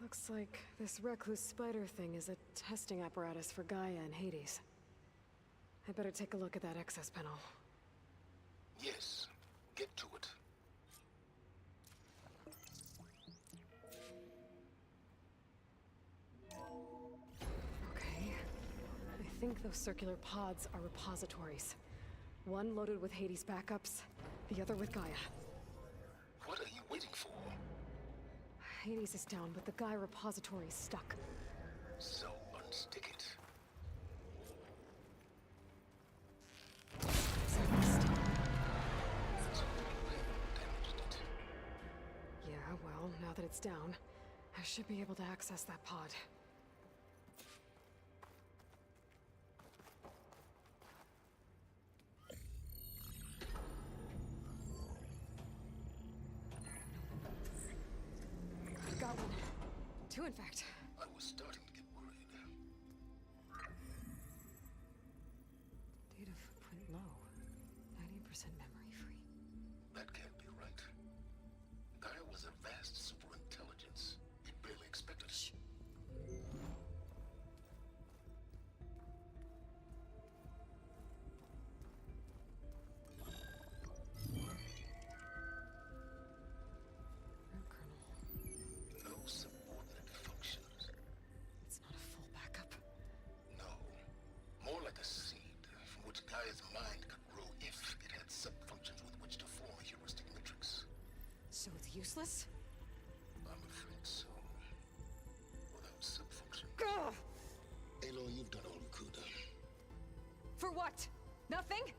Looks like this recluse spider thing is a testing apparatus for Gaia and Hades. I better take a look at that access panel. Yes, get to it. Okay. Those circular pods are repositories. One loaded with Hades backups, the other with Gaia. What are you waiting for? Hades is down, but the Gaia repository is stuck. So unstick it. Yeah, well, now that it's down, I should be able to access that pod. Got one. Two, in fact. I was starting to get worried. Data footprint low. 90% memory free. That can't be right. Gaia was a vast superintelligence. It barely expected us. Root kernel. No subordinate functions. It's not a full backup. No. More like a seed from which Gaia's mind could grow if it had sub-functions with which to form a heuristic matrix. So it's useless? I'm afraid so. Without sub-functions. Gah! Aloy, you've done all you could. For what? Nothing?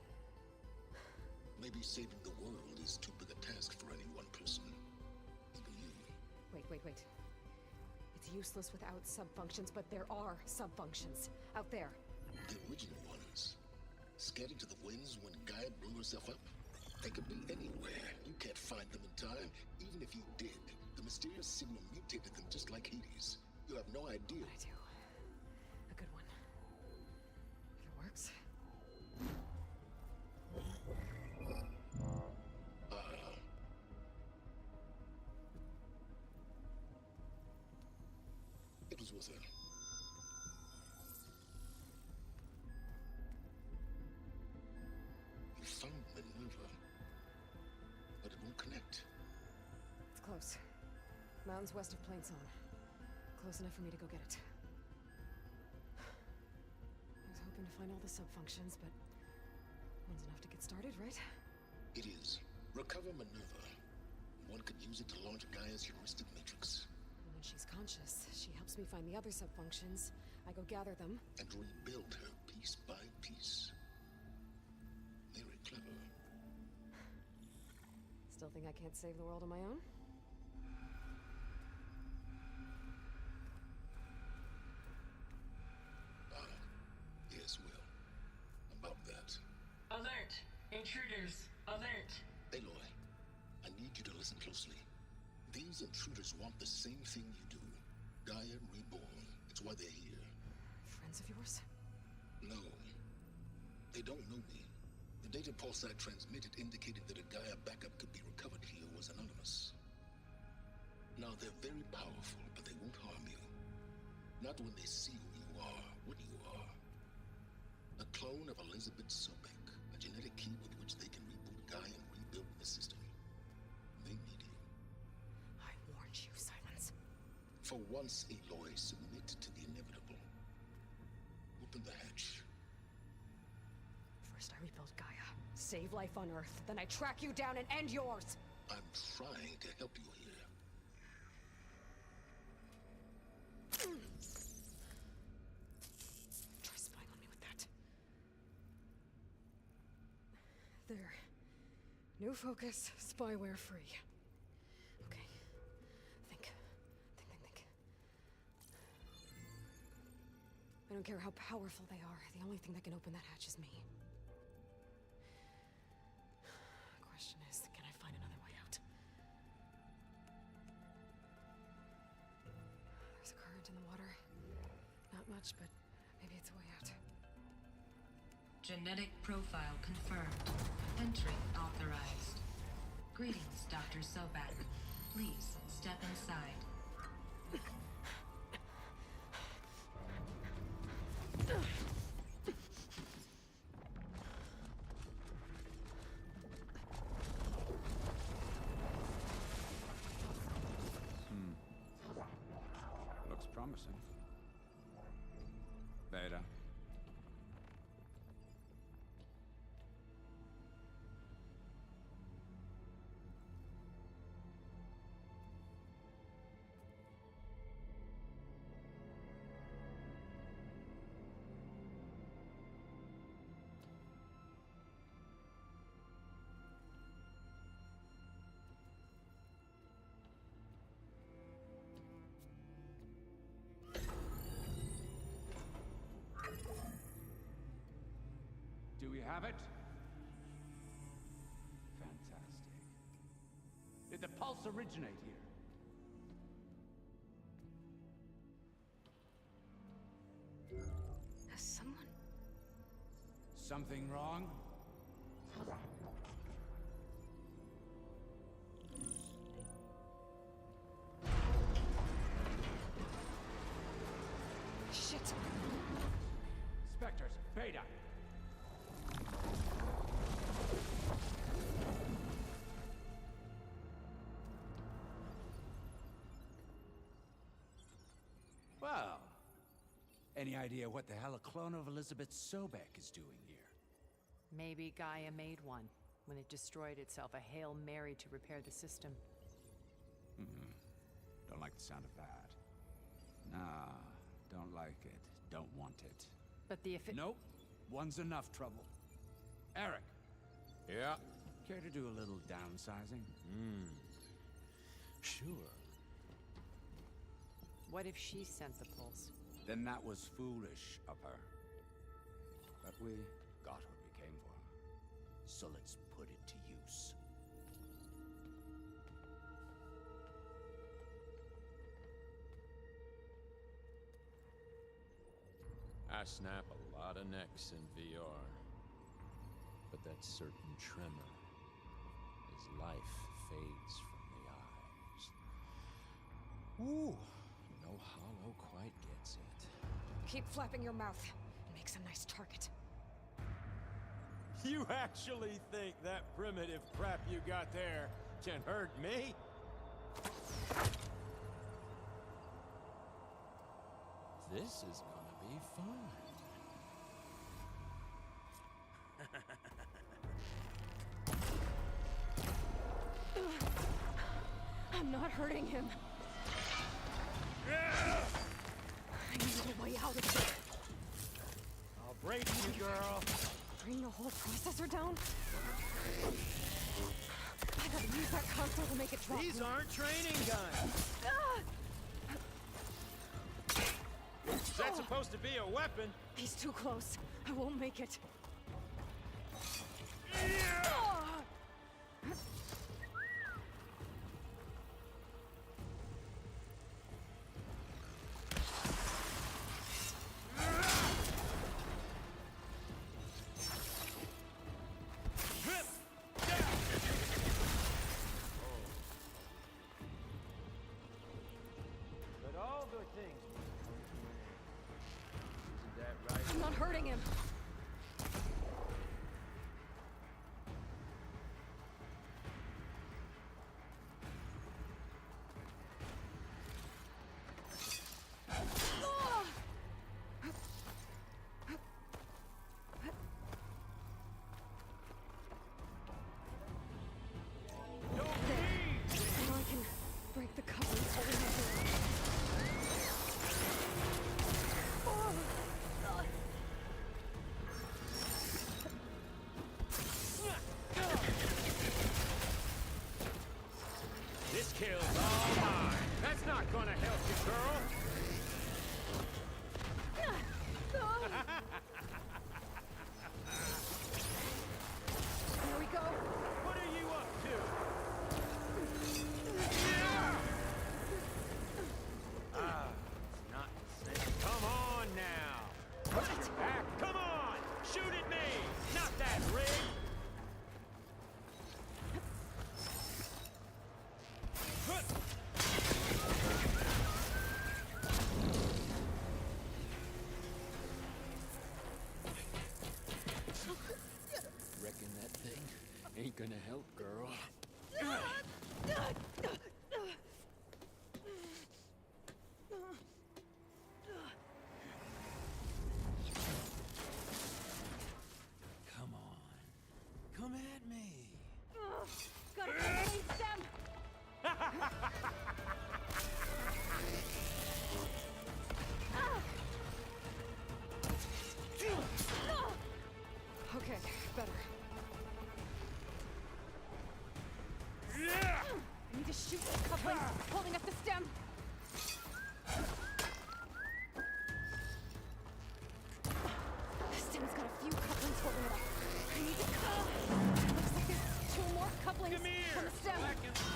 Maybe saving the world is too big a task for any one person. Even you. Wait. It's useless without sub-functions, but there are sub-functions out there. The original ones. Scattered to the winds when Gaia blew herself up? They could be anywhere. You can't find them in time. Even if you did, the mysterious signal mutated them just like Hades. You have no idea. I do. A good one. If it works. It was worth it. You found Minerva, but it won't connect. It's close. Mountains west of Plain Zone. Close enough for me to go get it. I was hoping to find all the sub-functions, but one's enough to get started, right? It is. Recover Minerva. One could use it to launch Gaia's heuristic matrix. And when she's conscious, she helps me find the other sub-functions. I go gather them. And rebuild her piece by piece. Very clever. Still think I can't save the world on my own? Yes, Will. About that. Alert! Intruders! Alert! Aloy, I need you to listen closely. These intruders want the same thing you do. Gaia reborn. It's why they're here. Friends of yours? No. They don't know me. The data pulse I transmitted indicated that a Gaia backup could be recovered here was anonymous. Now, they're very powerful, but they won't harm you. Not when they see who you are, what you are. A clone of Elizabeth Sobek, a genetic key with which they can reboot Gaia and rebuild the system. They need you. I warned you, Silence. For once, Aloy, submit to the inevitable. Open the hatch. First I rebuild Gaia, save life on Earth, then I track you down and end yours! I'm trying to help you here. Try spying on me with that. There. New focus, spyware free. Okay. Think. I don't care how powerful they are. The only thing that can open that hatch is me. Question is, can I find another way out? There's a current in the water. Not much, but maybe it's a way out. Genetic profile confirmed. Entry authorized. Greetings, Dr. Sobek. Please step inside. Looks promising. Beta, have it? Fantastic. Did the pulse originate here? Has someone... Something wrong? Shit! Spectres, Beta! Well, any idea what the hell a clone of Elizabeth Sobek is doing here? Maybe Gaia made one when it destroyed itself, a Hail Mary to repair the system. Don't like the sound of that. Nah, don't like it. Don't want it. But the Nope. One's enough trouble. Eric. Yeah? Care to do a little downsizing? Sure. What if she sent the pulse? Then that was foolish of her. But we got what we came for. So let's put it to use. I snap a lot of necks in VR. But that certain tremor as life fades from the eyes. Ooh, no hollow quite gets it. Keep flapping your mouth. It makes a nice target. You actually think that primitive crap you got there can hurt me? This is gonna be fun. I'm not hurting him. I need a way out of here. I'll break you, girl. Bring the whole processor down? I gotta use that console to make it drop. These aren't training guns. Is that supposed to be a weapon? He's too close. I won't make it. But all good things come to an end. Isn't that right? I'm not hurting him. Now I can break the coverings holding my door. This kill's all mine. That's not gonna help you, girl. There we go. What are you up to? It's not the same. Come on now. What? Back. Come on. Shoot at me. Not that rig. Reckon that thing ain't gonna help, girl. Come on. Come at me. Gotta get the main stem. Okay, better. I need to shoot the couplings holding up the stem. The stem's got a few couplings holding it up. Looks like there's 2 more couplings Come here! on the stem.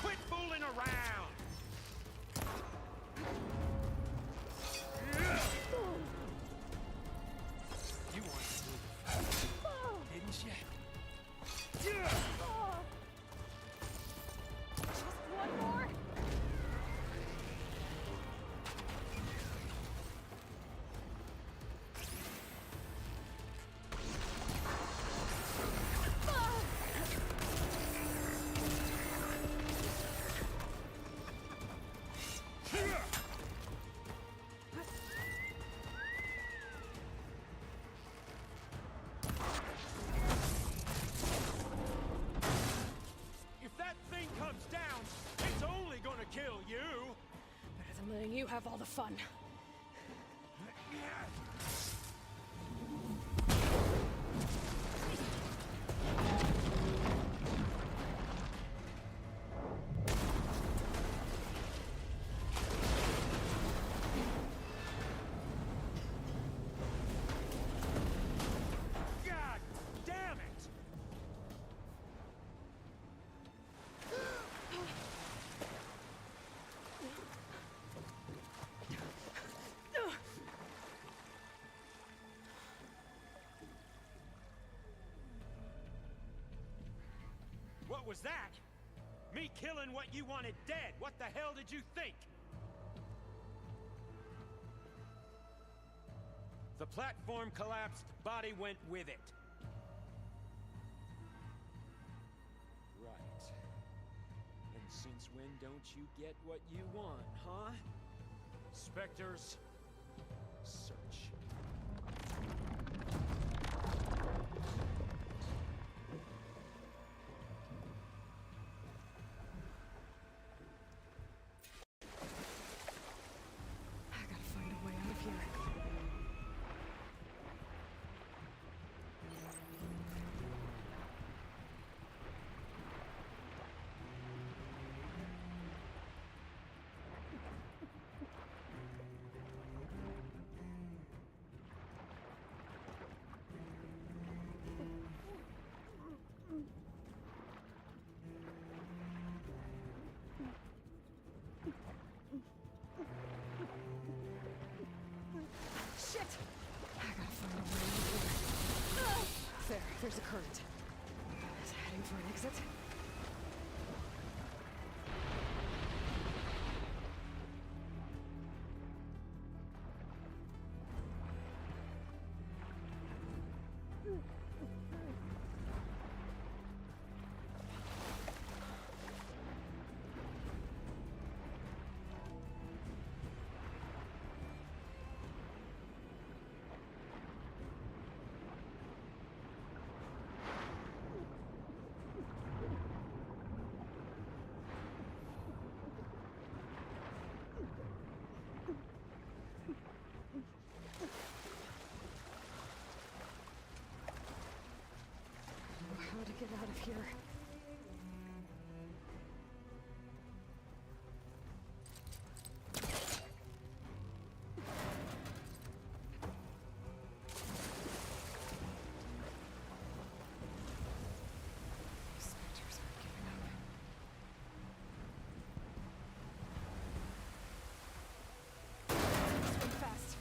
Quit fooling around! You wanted to move, didn't you? Just 1 more. If that thing comes down, it's only gonna kill you! Better than letting you have all the fun. God damn it! What was that? Me killing what you wanted dead. What the hell did you think? The platform collapsed, body went with it. Right. And since when don't you get what you want, huh? Spectres, search. I gotta find a way out of here. Shit! I gotta find a way out of here. There's a current. Is it heading for an exit? How to get out of here? Spectres aren't giving up. Swim fast.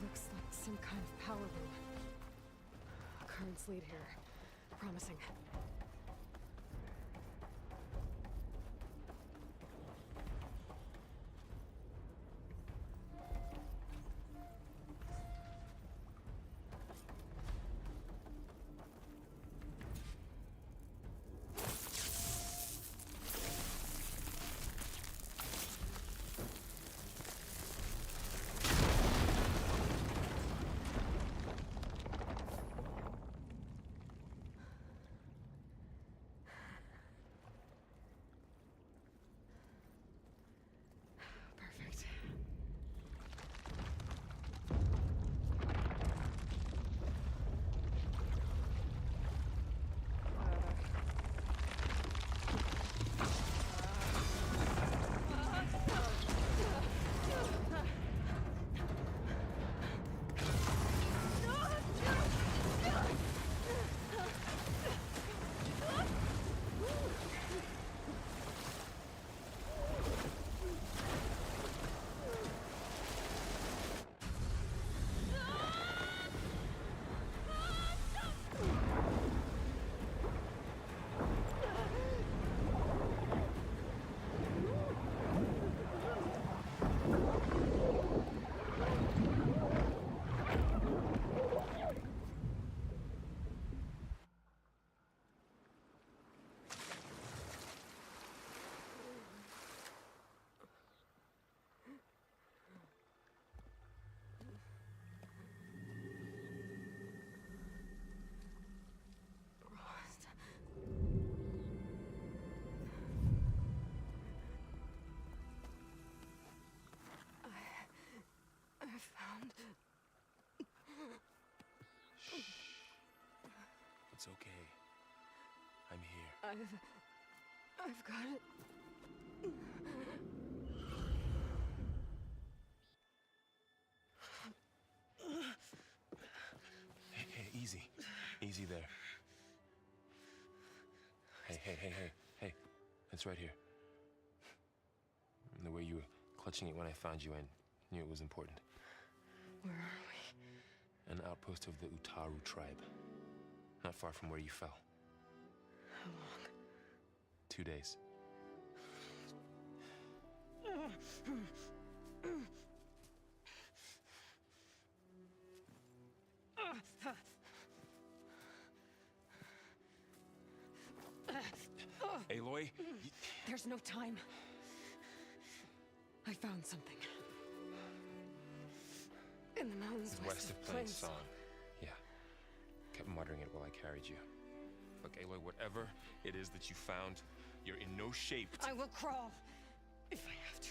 Looks like some kind of power room. Currents lead here. Promising. okay. I'm here. I've got it. Hey, easy. Easy there. Hey. It's right here. The way you were clutching it when I found you, I knew it was important. Where are we? An outpost of the Utaru tribe. Not far from where you fell. How long? 2 days. Aloy? There's no time. I found something. In the mountains West of Plains Song. Yeah. Kept muttering it while I carried you. Look, Aloy, whatever it is that you found, you're in no shape to... I will crawl. If I have to.